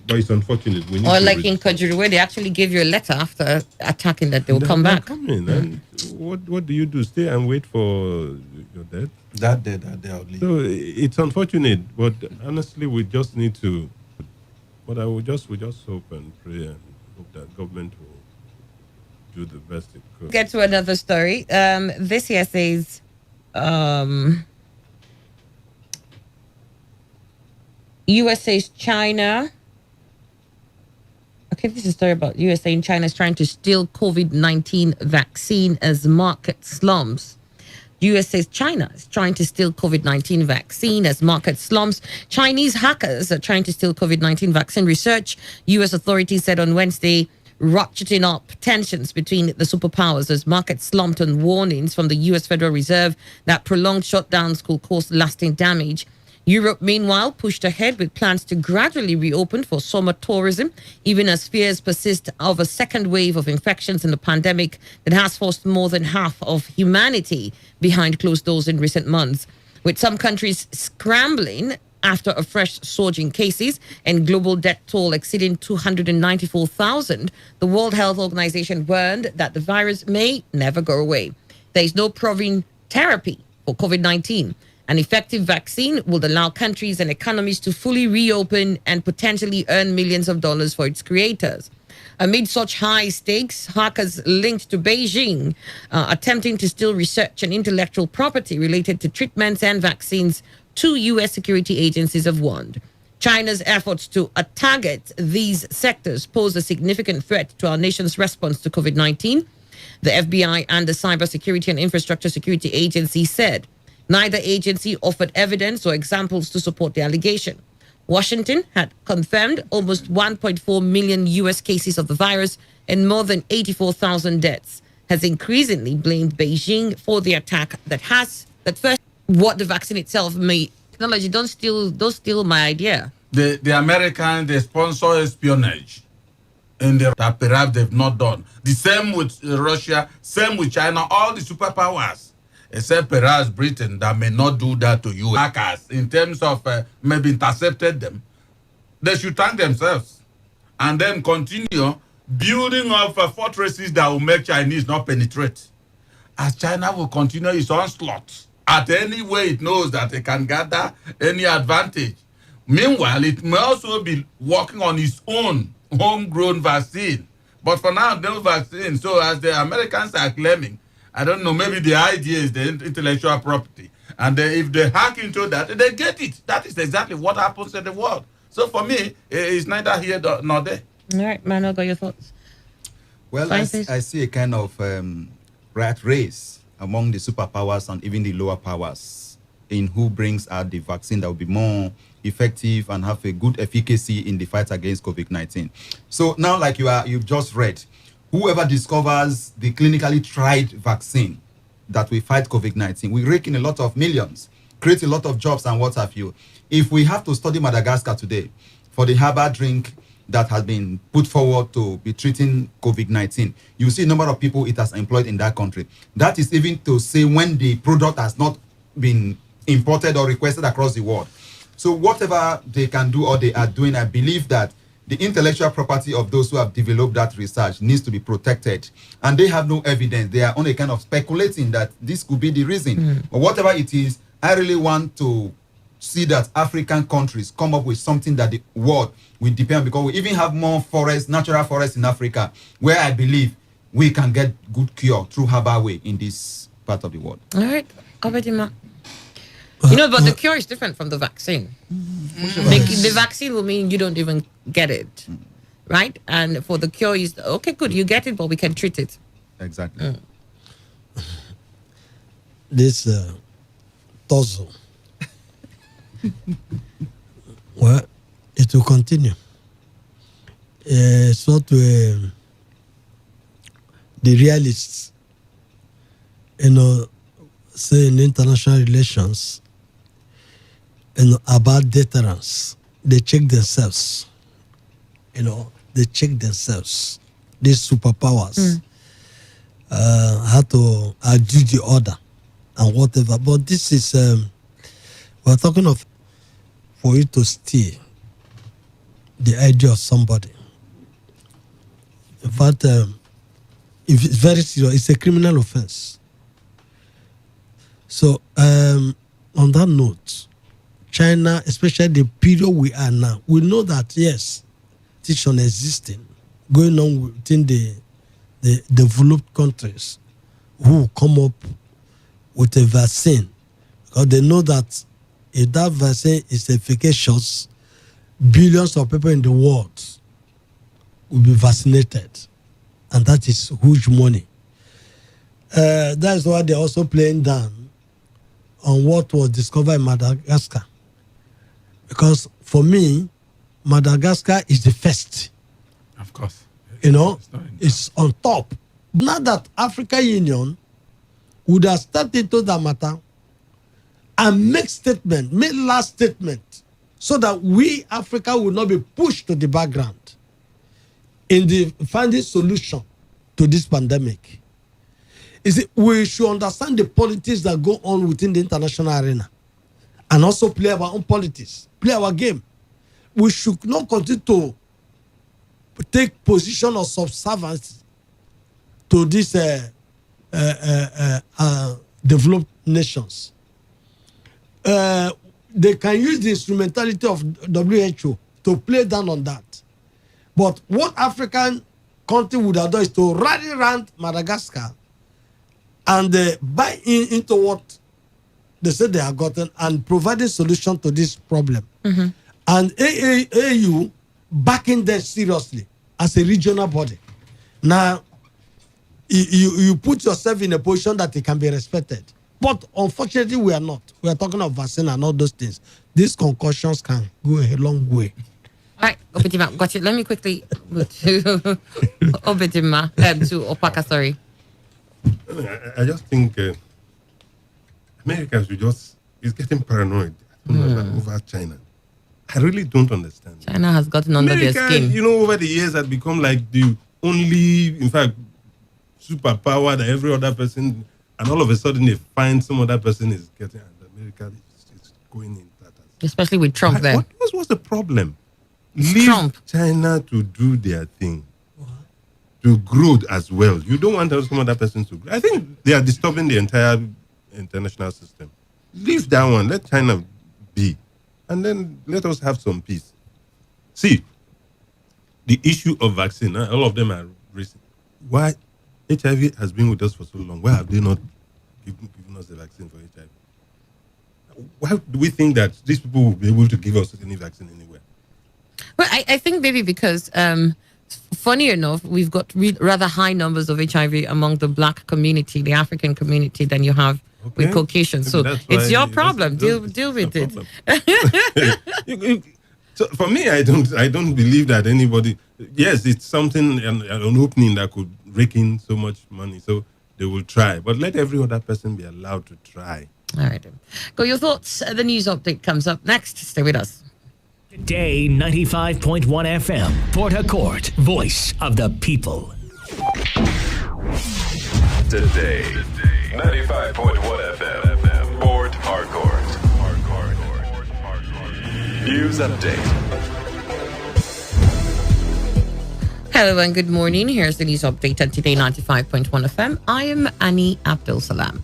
But it's unfortunate. We need or like in Kajuru, where they actually give you a letter after attacking that they will come back. Coming. And what do you do? Stay and wait for your death? That day I'll leave. So it's unfortunate, but honestly, we just need to. But we just hope and pray and hope that government will do the best it could. Get to another story. This here says, US says China. Okay, this is a story about USA and China is trying to steal COVID-19 vaccine as market slumps. US says China is trying to steal COVID-19 vaccine as market slumps. Chinese hackers are trying to steal COVID-19 vaccine research. US authorities said on Wednesday, ratcheting up tensions between the superpowers as markets slumped on warnings from the US Federal Reserve that prolonged shutdowns could cause lasting damage. Europe, meanwhile, pushed ahead with plans to gradually reopen for summer tourism, even as fears persist of a second wave of infections in the pandemic that has forced more than half of humanity behind closed doors in recent months. With some countries scrambling after a fresh surge in cases and global death toll exceeding 294,000, the World Health Organization warned that the virus may never go away. There is no proven therapy for COVID-19. An effective vaccine would allow countries and economies to fully reopen and potentially earn millions of dollars for its creators. Amid such high stakes, hackers linked to Beijing attempting to steal research and intellectual property related to treatments and vaccines, two U.S. security agencies have warned. China's efforts to target these sectors pose a significant threat to our nation's response to COVID-19. The FBI and the Cybersecurity and Infrastructure Security Agency said neither agency offered evidence or examples to support the allegation. Washington had confirmed almost 1.4 million U.S. cases of the virus and more than 84,000 deaths, has increasingly blamed Beijing for the attack that first what the vaccine itself may technology. Don't steal my idea. The Americans, they sponsor espionage that perhaps they've not done. The same with Russia, same with China, all the superpowers. Except perhaps Britain that may not do that to you. Hackers, in terms of maybe intercepted them, they should thank themselves and then continue building up fortresses that will make Chinese not penetrate. As China will continue its onslaught at any way it knows that they can gather any advantage. Meanwhile, it may also be working on its own homegrown vaccine. But for now, no vaccine. So as the Americans are claiming, I don't know, maybe the idea is the intellectual property. And if they hack into that, they get it. That is exactly what happens in the world. So for me, it's neither here nor there. All right, Manuel, got your thoughts? Well, I see a kind of rat race among the superpowers and even the lower powers in who brings out the vaccine that will be more effective and have a good efficacy in the fight against COVID-19. So now, like you've just read, whoever discovers the clinically tried vaccine that will fight COVID-19, we rake in a lot of millions, create a lot of jobs and what have you. If we have to study Madagascar today for the herbal drink that has been put forward to be treating COVID-19, you see a number of people it has employed in that country. That is even to say when the product has not been imported or requested across the world. So whatever they can do or they are doing, I believe that the intellectual property of those who have developed that research needs to be protected. And they have no evidence. They are only kind of speculating that this could be the reason. But whatever it is, I really want to see that African countries come up with something that the world will depend on, because we even have more forests, natural forests in Africa, where I believe we can get good cure through herbal way in this part of the world. All right, Obedima. But the cure is different from the vaccine. The vaccine will mean you don't even get it, right? And for the cure, is okay, good, you get it, but we can treat it. Exactly. This tussle, well, it will continue. So to the realists, say in international relations, about deterrence, they check themselves. They check themselves. These superpowers how to do the order and whatever. But this is we're talking of for you to steal the idea of somebody. In fact, if it's very serious, it's a criminal offense. So on that note, China, especially the period we are now, we know that yes, tension existing, going on within the developed countries who come up with a vaccine, because they know that if that vaccine is efficacious, billions of people in the world will be vaccinated, and that is huge money. That's why they're also playing down on what was discovered in Madagascar. Because for me, Madagascar is the first. Of course. It's on top. Now that African Union would have stepped into that matter and make last statement, so that we, Africa, will not be pushed to the background in the finding solution to this pandemic. We should understand the politics that go on within the international arena and also play our own politics, play our game. We should not continue to take position of subservience to these developed nations. They can use the instrumentality of WHO to play down on that. But what African country would have done is to rally around Madagascar and buy into what they said they have gotten and provide a solution to this problem. And AU backing them seriously as a regional body. Now, you put yourself in a position that it can be respected. But unfortunately, we are not. We are talking of vaccine and all those things. These concussions can go a long way. All right, Obedima, got it. Let me quickly go to Obedima, to Opaka, sorry. I just think Americans is getting paranoid over China. I really don't understand. China has gotten under their skin. Over the years, has become like the only, in fact, superpower that every other person, and all of a sudden they find some other person is getting, and America is going in that. Especially with Trump there. What's the problem? Leave Trump. China to do their thing. To grow as well. You don't want some other person to grow. I think they are disturbing the entire international system. Leave that one. Let China be. and then let us have some peace. See, the issue of vaccine, all of them are raising. Why HIV has been with us for so long? Why have they not given us the vaccine for HIV? Why do we think that these people will be able to give us any vaccine anywhere? Well, I think maybe because, funny enough, we've got rather high numbers of HIV among the black community, the African community, than you have with Caucasians. So it's your problem. Deal with it. So for me, I don't believe that anybody. Yes, it's something, an opening that could rake in so much money. So they will try, but let every other person be allowed to try. All right. Got your thoughts? The news update comes up next. Stay with us. Today 95.1 FM, Port Harcourt, voice of the people. Today 95.1 FM, Port Harcourt. News update. Hello and good morning. Here's the news update on Today 95.1 FM. I am Annie Abdul Salam.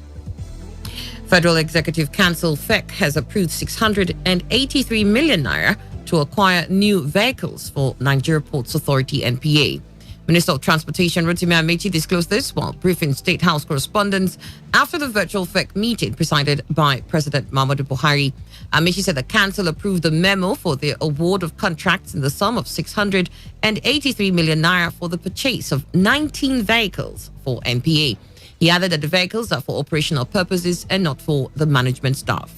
Federal Executive Council FEC has approved 683 million naira to acquire new vehicles for Nigeria Ports Authority NPA. Minister of Transportation Rotimi Amechi disclosed this while briefing State House correspondents after the virtual FEC meeting presided by President Muhammadu Buhari. Amechi said the council approved the memo for the award of contracts in the sum of 683 million naira for the purchase of 19 vehicles for NPA. He added that the vehicles are for operational purposes and not for the management staff.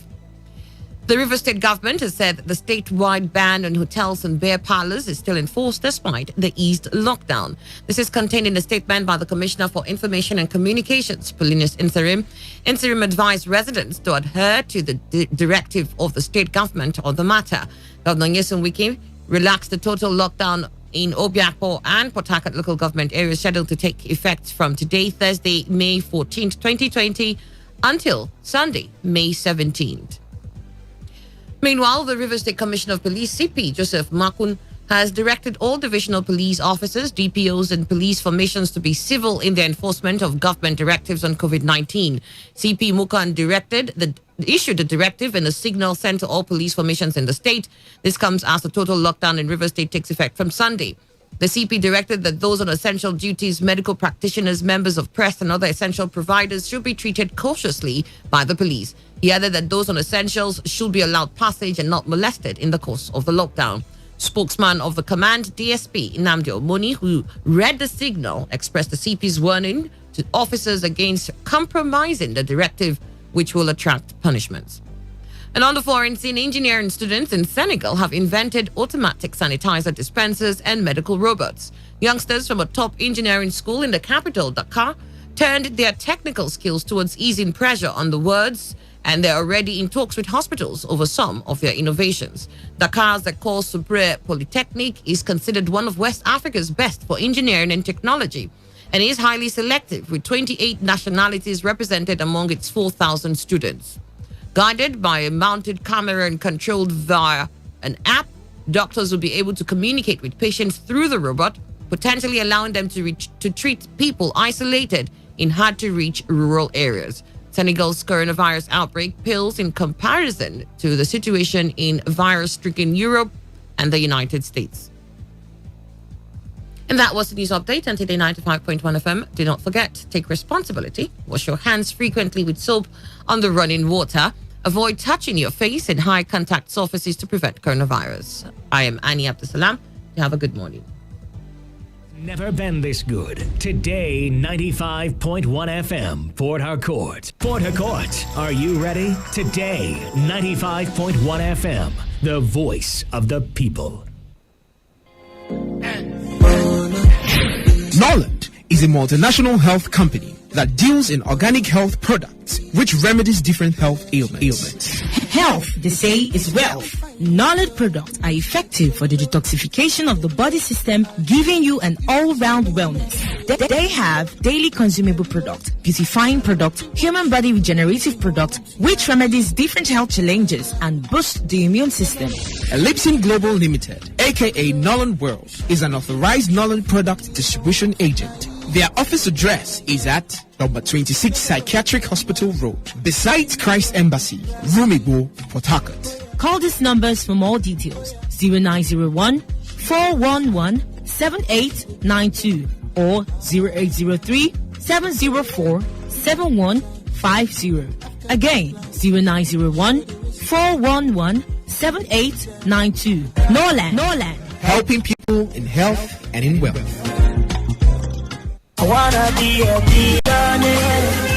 The River State government has said the statewide ban on hotels and beer parlors is still in force despite the eased lockdown. This is contained in a statement by the Commissioner for Information and Communications, Paulinus Interim. Interim advised residents to adhere to the directive of the state government on the matter. Governor Nyesom Wike relaxed the total lockdown in Obiakpo and Port Harcourt local government areas scheduled to take effect from today, Thursday, May 14th, 2020, until Sunday, May 17th. Meanwhile, the River State Commissioner of Police, CP Joseph Makun, has directed all divisional police officers, DPOs, and police formations to be civil in their enforcement of government directives on COVID-19. CP Mukan issued a directive and a signal sent to all police formations in the state. This comes as the total lockdown in River State takes effect from Sunday. The CP directed that those on essential duties, medical practitioners, members of press, and other essential providers should be treated cautiously by the police. He added that those on essentials should be allowed passage and not molested in the course of the lockdown. Spokesman of the command, DSP Nnamdi Omoni, who read the signal, expressed the CP's warning to officers against compromising the directive, which will attract punishments. And on the foreign scene, engineering students in Senegal have invented automatic sanitizer dispensers and medical robots. Youngsters from a top engineering school in the capital, Dakar, turned their technical skills towards easing pressure on the wards, and they're already in talks with hospitals over some of their innovations. Dakar's Ecole Supérieure Polytechnique is considered one of West Africa's best for engineering and technology, and is highly selective, with 28 nationalities represented among its 4,000 students. Guided by a mounted camera and controlled via an app, doctors will be able to communicate with patients through the robot, potentially allowing them to treat people isolated in hard-to-reach rural areas. Senegal's coronavirus outbreak pales in comparison to the situation in virus-stricken Europe and the United States. And that was the news update on Today 95.1 FM. Do not forget, take responsibility. Wash your hands frequently with soap under running water. Avoid touching your face in high-contact surfaces to prevent coronavirus. I am Annie Abdusalam. Have a good morning. Never been this good. Today 95.1 FM, Port Harcourt. Port Harcourt, are you ready? Today 95.1 FM, the voice of the people. Norland is a multinational health company that deals in organic health products which remedies different health ailments. Health, they say, is wealth. Knowledge products are effective for the detoxification of the body system, giving you an all-round wellness. They have daily consumable products, beautifying products, human body regenerative products, which remedies different health challenges and boost the immune system. Ellipsin Global Limited, aka Nolan World, is an authorized Nolan product distribution agent. Their office address is at number 26 Psychiatric Hospital Road, beside Christ Embassy, Rumibo, Port Harcourt. Call these numbers for more details: 0901 411 7892 or 0803 704 7150. Again, 0901 411 7892. Norland. Helping people in health and in wealth. I wanna be a billionaire.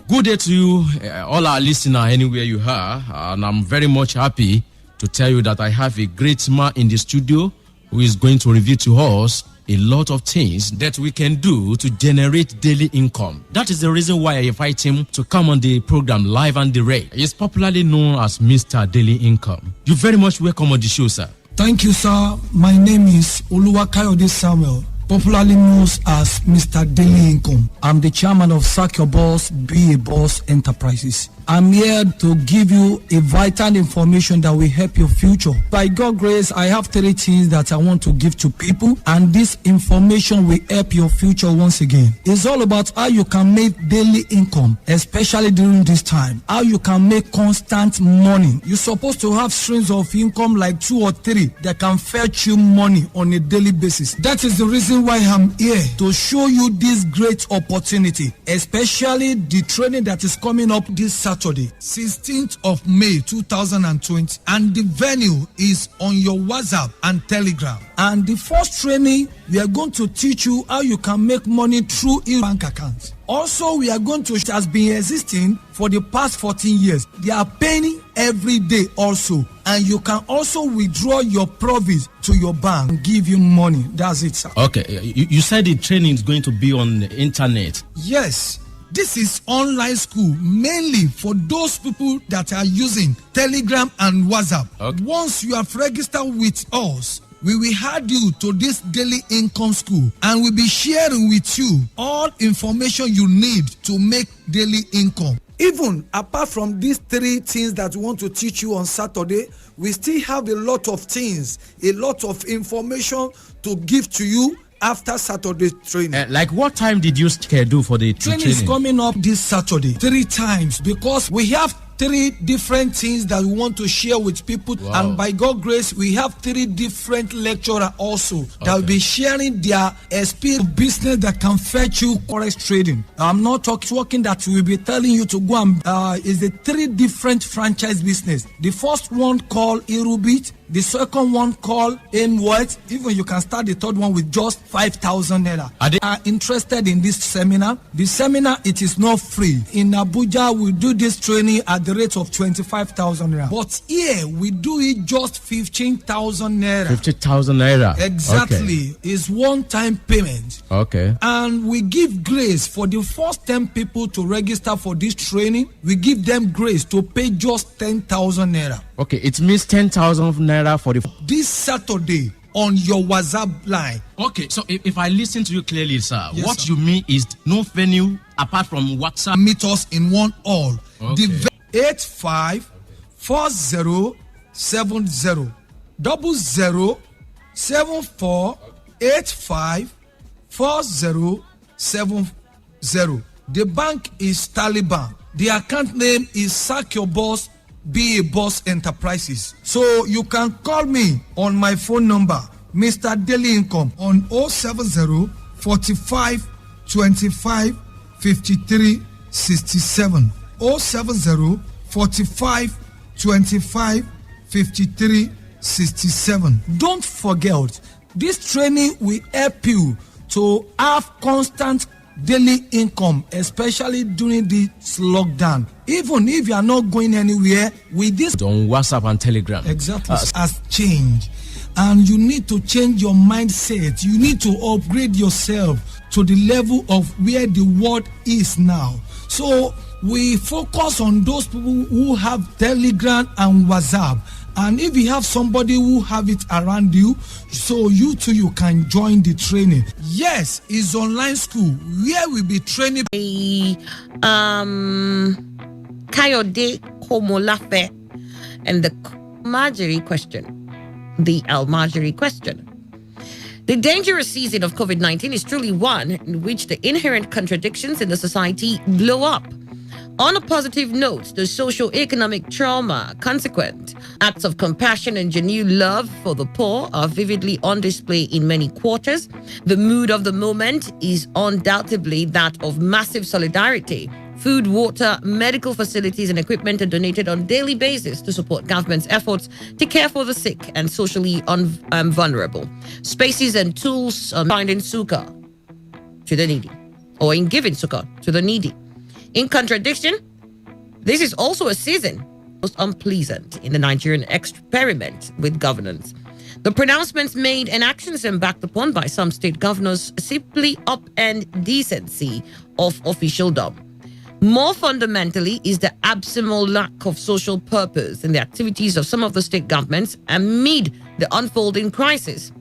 Good day to you, all our listeners, anywhere you are. And I'm very much happy to tell you that I have a great man in the studio who is going to reveal to us a lot of things that we can do to generate daily income. That is the reason why I invite him to come on the program live and direct. He is popularly known as Mr. Daily Income. You're very much welcome on the show, sir. Thank you, sir. My name is Oluwakayode Samuel, popularly known as Mr. Daily Income. I'm the chairman of Sack Your Boss, Be a Boss Enterprises. I'm here to give you a vital information that will help your future. By God's grace, I have 3 things that I want to give to people, and this information will help your future once again. It's all about how you can make daily income, especially during this time. How you can make constant money. You're supposed to have streams of income like 2 or 3 that can fetch you money on a daily basis. That is the reason why I'm here to show you this great opportunity, especially the training that is coming up this Saturday, 16th of May 2020, and the venue is on your WhatsApp and Telegram. And the first training, we are going to teach you how you can make money through your bank account. Also, we are going to, it has been existing for the past 14 years. They are paying every day also. And you can also withdraw your profits to your bank and give you money. That's it, sir. Okay, you said the training is going to be on the internet. Yes. This is online school mainly for those people that are using Telegram and WhatsApp. Okay. Once you have registered with us, we will add you to this daily income school, and we'll be sharing with you all information you need to make daily income. Even apart from these 3 things that we want to teach you on Saturday, we still have a lot of things, a lot of information to give to you after Saturday's training. Like what time did you schedule for the training? Training is coming up this Saturday 3 times because we have 3 different things that we want to share with people. Wow. And by God's grace, we have 3 different lecturers also that will be sharing their experience business that can fetch you forex trading. I'm not talking that we will be telling you to go and is the 3 different franchise business. The first one called Irubit, the second one called Aimwet. Even you can start the third one with just 5,000 naira. Are interested in this seminar? The seminar, it is not free. In Abuja, we do this training at the rate of 25,000 naira. But here, we do it just 15,000 naira. 50,000 naira. Exactly. Okay. It's one-time payment. Okay. And we give grace for the first 10 people to register for this training. We give them grace to pay just 10,000 naira. Okay, it means 10,000 naira for this Saturday on your WhatsApp line. Okay, so if I listen to you clearly, sir, yes, what sir. You mean is no venue apart from WhatsApp. Meet us in one hall. Okay. The 854070 0074854070. The bank is Taliban. The account name is Sack Your Boss, Be a Boss Enterprises. So you can call me on my phone number, Mr. Daily Income, on 070 45 25 53 67. 070 45 25 53 67. Don't forget, this training will help you to have constant daily income, especially during this lockdown. Even if you are not going anywhere with this on WhatsApp and Telegram. Exactly. Has changed. And you need to change your mindset. You need to upgrade yourself to the level of where the world is now. So we focus on those people who have Telegram and WhatsApp. And if you have somebody who have it around you, so you too, you can join the training. Yes, it's online school where we be training. Kayode Komolafe and the Marjorie question. The Al-Marjorie question. The dangerous season of COVID-19 is truly one in which the inherent contradictions in the society blow up. On a positive note, the socio-economic trauma consequent acts of compassion and genuine love for the poor are vividly on display in many quarters. The mood of the moment is undoubtedly that of massive solidarity. Food, water, medical facilities, and equipment are donated on a daily basis to support government's efforts to care for the sick and socially vulnerable. Spaces and tools are finding succor to the needy, or in giving succor to the needy. In contradiction, this is also a season most unpleasant in the Nigerian experiment with governance. The pronouncements made and actions embarked upon by some state governors simply upend decency of officialdom. More fundamentally is the abysmal lack of social purpose in the activities of some of the state governments amid the unfolding crisis.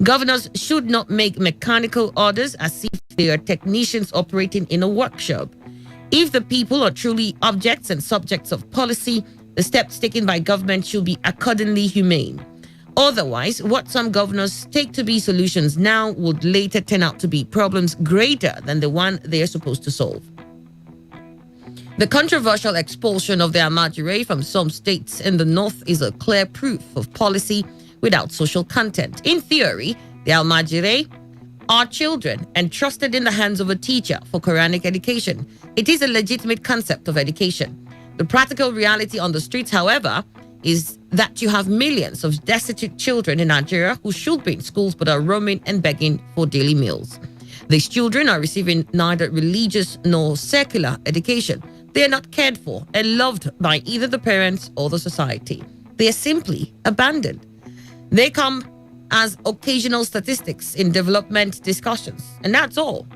Governors should not make mechanical orders as if they are technicians operating in a workshop. If the people are truly objects and subjects of policy, the steps taken by government should be accordingly humane. Otherwise, what some governors take to be solutions now would later turn out to be problems greater than the one they are supposed to solve. The controversial expulsion of the Almajiri from some states in the north is a clear proof of policy without social content. In theory, the Almajiri are children entrusted in the hands of a teacher for Quranic education. It is a legitimate concept of education. The practical reality on the streets, however, is that you have millions of destitute children in Nigeria who should be in schools but are roaming and begging for daily meals. These children are receiving neither religious nor secular education. They are not cared for and loved by either the parents or the society. They are simply abandoned. They come as occasional statistics in development discussions, and that's all.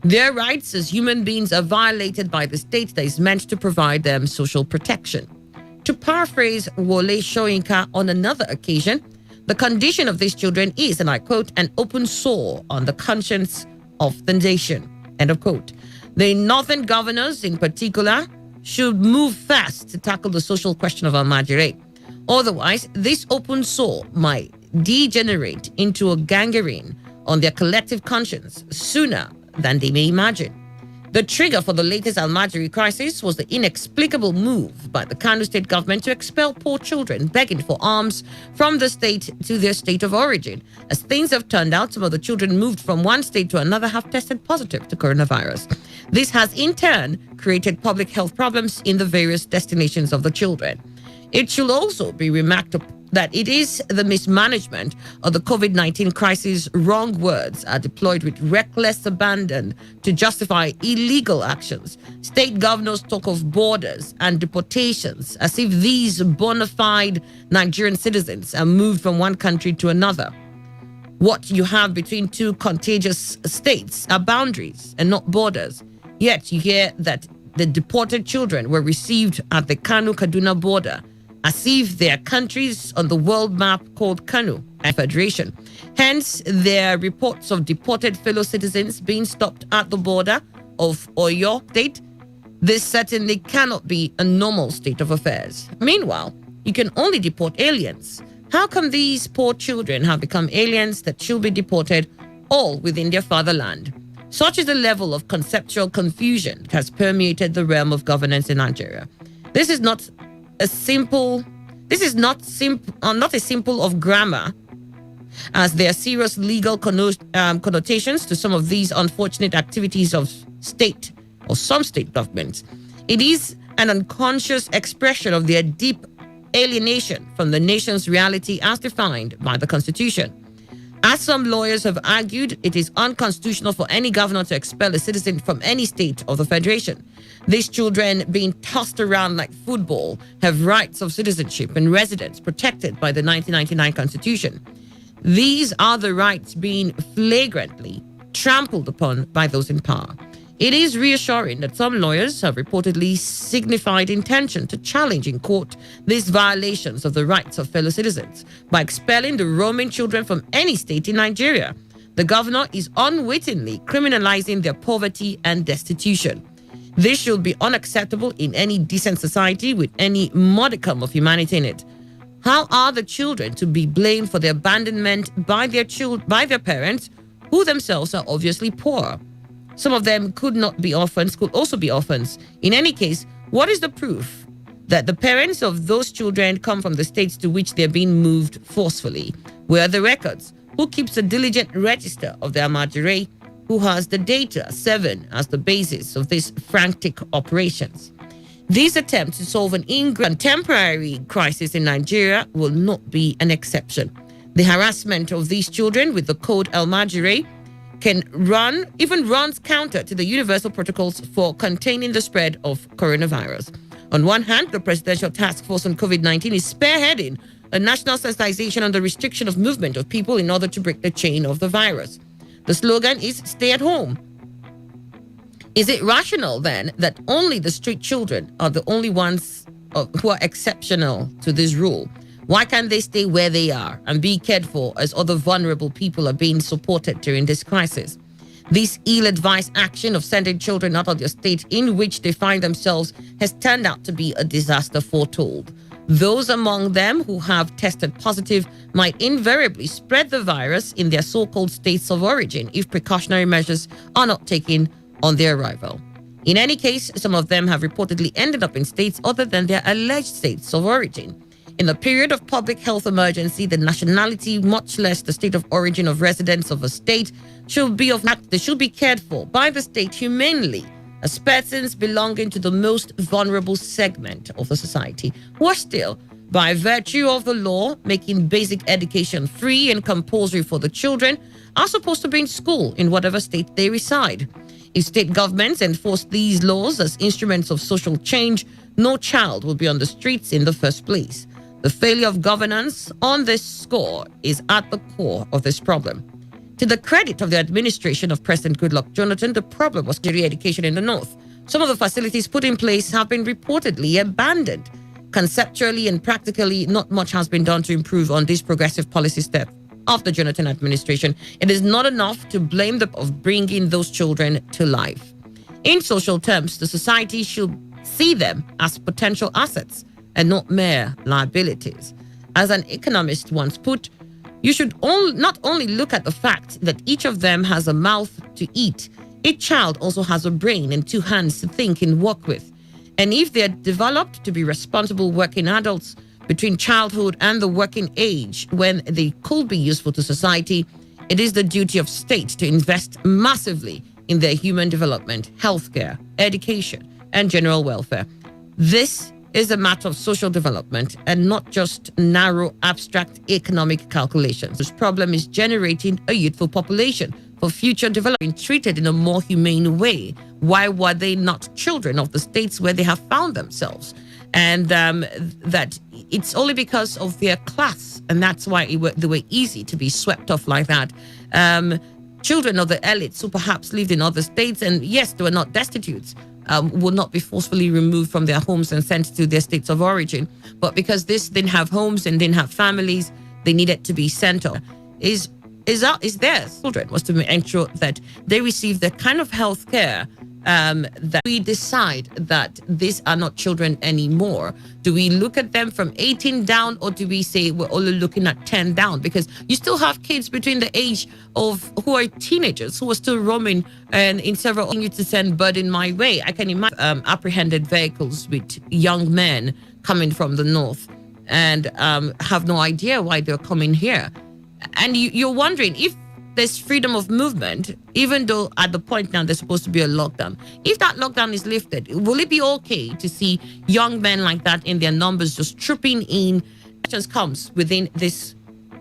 Their rights as human beings are violated by the state that is meant to provide them social protection. To paraphrase Wole Soyinka on another occasion, the condition of these children is, and I quote, an open sore on the conscience of the nation, end of quote. The northern governors in particular should move fast to tackle the social question of Almajiri. Otherwise, this open sore might degenerate into a gangrene on their collective conscience sooner than they may imagine. The trigger for the latest Almajiri crisis was the inexplicable move by the Kano state government to expel poor children begging for alms from the state to their state of origin. As things have turned out, some of the children moved from one state to another have tested positive to coronavirus. This has in turn created public health problems in the various destinations of the children. It should also be remarked that it is the mismanagement of the COVID-19 crisis. Wrong words are deployed with reckless abandon to justify illegal actions. State governors talk of borders and deportations as if these bona fide Nigerian citizens are moved from one country to another. What you have between two contagious states are boundaries and not borders. Yet you hear that the deported children were received at the Kano-Kaduna border as if they are countries on the world map called Kano and Federation. Hence, there are reports of deported fellow citizens being stopped at the border of Oyo State. This certainly cannot be a normal state of affairs. Meanwhile, you can only deport aliens. How come these poor children have become aliens that should be deported all within their fatherland? Such is the level of conceptual confusion that has permeated the realm of governance in Nigeria. This is not a simple of grammar, as there are serious legal connotations to some of these unfortunate activities of state or some state governments. It is an unconscious expression of their deep alienation from the nation's reality as defined by the Constitution. As some lawyers have argued, it is unconstitutional for any governor to expel a citizen from any state of the Federation. These children, being tossed around like football, have rights of citizenship and residence protected by the 1999 Constitution. These are the rights being flagrantly trampled upon by those in power. It is reassuring that some lawyers have reportedly signified intention to challenge in court these violations of the rights of fellow citizens by expelling the roaming children from any state in Nigeria. The governor is unwittingly criminalizing their poverty and destitution. This should be unacceptable in any decent society with any modicum of humanity in it. How are the children to be blamed for their abandonment by their parents, who themselves are obviously poor? Some of them could not be orphans, could also be orphans. In any case, What is the proof that the parents of those children come from the states to which they're being moved forcefully? Where are the records? Who keeps a diligent register of the Almajiri? Who has the data serving as the basis of these frantic operations? These attempts to solve an contemporary crisis in Nigeria will not be an exception. The harassment of these children with the code Almajiri runs counter to the universal protocols for containing the spread of coronavirus. On one hand, the Presidential Task Force on COVID-19 is spearheading a national sensitization on the restriction of movement of people in order to break the chain of the virus. The slogan is "Stay at home." Is it rational then that only the street children are the only ones who are exceptional to this rule? Why can't they stay where they are and be cared for as other vulnerable people are being supported during this crisis? This ill-advised action of sending children out of the state in which they find themselves has turned out to be a disaster foretold. Those among them who have tested positive might invariably spread the virus in their so-called states of origin if precautionary measures are not taken on their arrival. In any case, some of them have reportedly ended up in states other than their alleged states of origin. In a period of public health emergency, the nationality, much less the state of origin of residents of a state, should be cared for by the state humanely as persons belonging to the most vulnerable segment of the society, who are still, by virtue of the law, making basic education free and compulsory for the children, are supposed to be in school in whatever state they reside. If state governments enforce these laws as instruments of social change, no child will be on the streets in the first place. The failure of governance on this score is at the core of this problem. To the credit of the administration of President Goodluck Jonathan, the problem was education in the north. Some of the facilities put in place have been reportedly abandoned. Conceptually and practically, not much has been done to improve on this progressive policy step of the Jonathan administration. It is not enough to blame them of bringing those children to life. In social terms, the society should see them as potential assets and not mere liabilities. As an economist once put, you should not only look at the fact that each of them has a mouth to eat, each child also has a brain and two hands to think and work with. And if they are developed to be responsible working adults between childhood and the working age, when they could be useful to society, it is the duty of state to invest massively in their human development, healthcare, education, and general welfare. This is a matter of social development and not just narrow, abstract economic calculations. This problem is generating a youthful population for future development treated in a more humane way. Why were they not children of the states where they have found themselves? And that it's only because of their class, and that's why they were easy to be swept off like that. Children of the elites who perhaps lived in other states, and yes, they were not destitute, will not be forcefully removed from their homes and sent to their states of origin. But because this didn't have homes and didn't have families, they needed to be sent off. Is theirs. Children was to ensure that they receive the kind of health care that we decide that these are not children anymore. Do we look at them from 18 down, or do we say we're only looking at 10 down? Because you still have kids between the age of who are teenagers who are still roaming and in several you to send burden my way. I can imagine apprehended vehicles with young men coming from the north and have no idea why they're coming here. And you're wondering if there's freedom of movement, even though at the point now there's supposed to be a lockdown. If that lockdown is lifted, will it be okay to see young men like that in their numbers just trooping in? Questions comes within this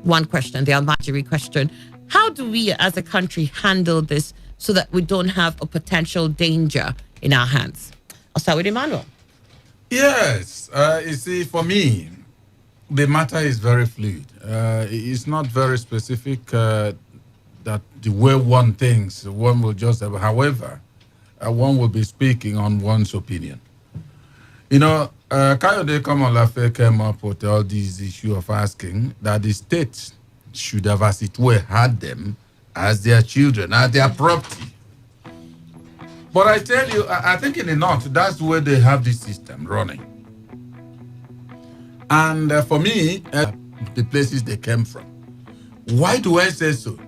one question, the Almajiri question. How do we as a country handle this so that we don't have a potential danger in our hands? I'll start with Emmanuel. Yes, you see, for me, the matter is very fluid. It's not very specific that the way one thinks, one will just have. However, one will be speaking on one's opinion. You know, Kayode Kamalafe came up with all these issues of asking that the state should have, as it were, had them as their children, as their property. But I tell you, I think in the north, that's where they have this system running. And for me, the places they came from. Why do I say so?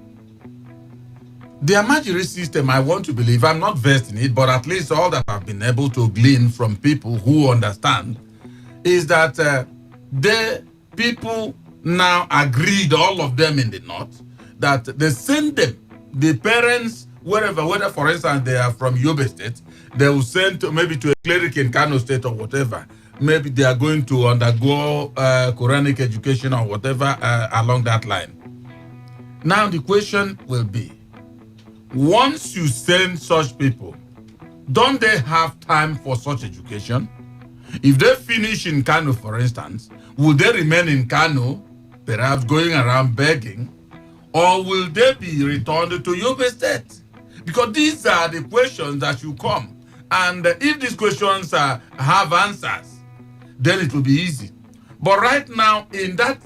The Amajiri system, I want to believe, I'm not versed in it, but at least all that I've been able to glean from people who understand is that the people now agreed, all of them in the north, that they send them, the parents, wherever, whether for instance they are from Yobe State, they will send maybe to a cleric in Kano State or whatever. Maybe they are going to undergo Quranic education or whatever along that line. Now the question will be, once you send such people, don't they have time for such education? If they finish in Kano, for instance, will they remain in Kano, perhaps going around begging, or will they be returned to Yobe State? Because these are the questions that should come. And if these questions have answers, then it will be easy. But right now, in that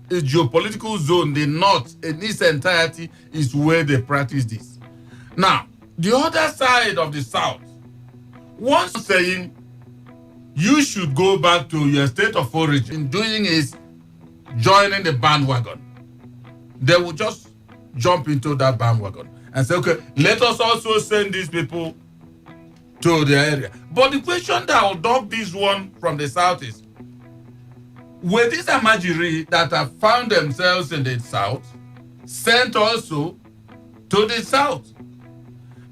geopolitical zone, the north in its entirety is where they practice this. Now, the other side of the south, once saying you should go back to your state of origin, doing is joining the bandwagon. They will just jump into that bandwagon and say, okay, let us also send these people to the area. But the question that will dog this one from the south is, were these Amajiri that have found themselves in the south sent also to the south?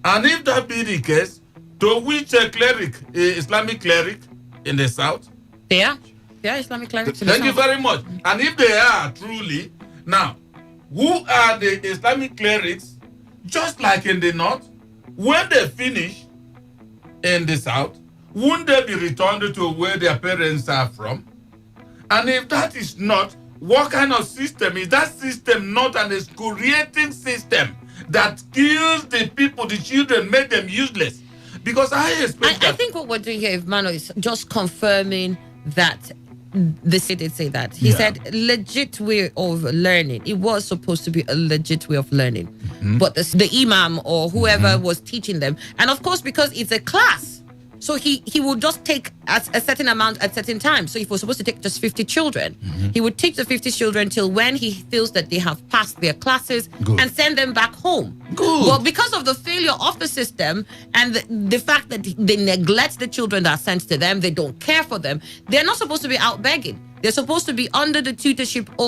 And if that be the case, to which cleric, Islamic cleric in the south? Yeah, Islamic clerics in the Thank you south. very much. And if they are truly, now, who are the Islamic clerics, just like in the north, when they finish in the south, wouldn't they be returned to where their parents are from? And if that is not, what kind of system? Is that system not an excoriating system that kills the people, the children, make them useless? Because I expect I think what we're doing here, Mano, is just confirming that the city did say that. He said legit way of learning. It was supposed to be a legit way of learning. But the imam or whoever was teaching them, and of course, because it's a class, so he will just take a certain amount at certain times. So if we're supposed to take just 50 children, he would teach the 50 children till when he feels that they have passed their classes and send them back home. But because of the failure of the system and the fact that they neglect the children that are sent to them, they don't care for them, they're not supposed to be out begging. They're supposed to be under the tutorship of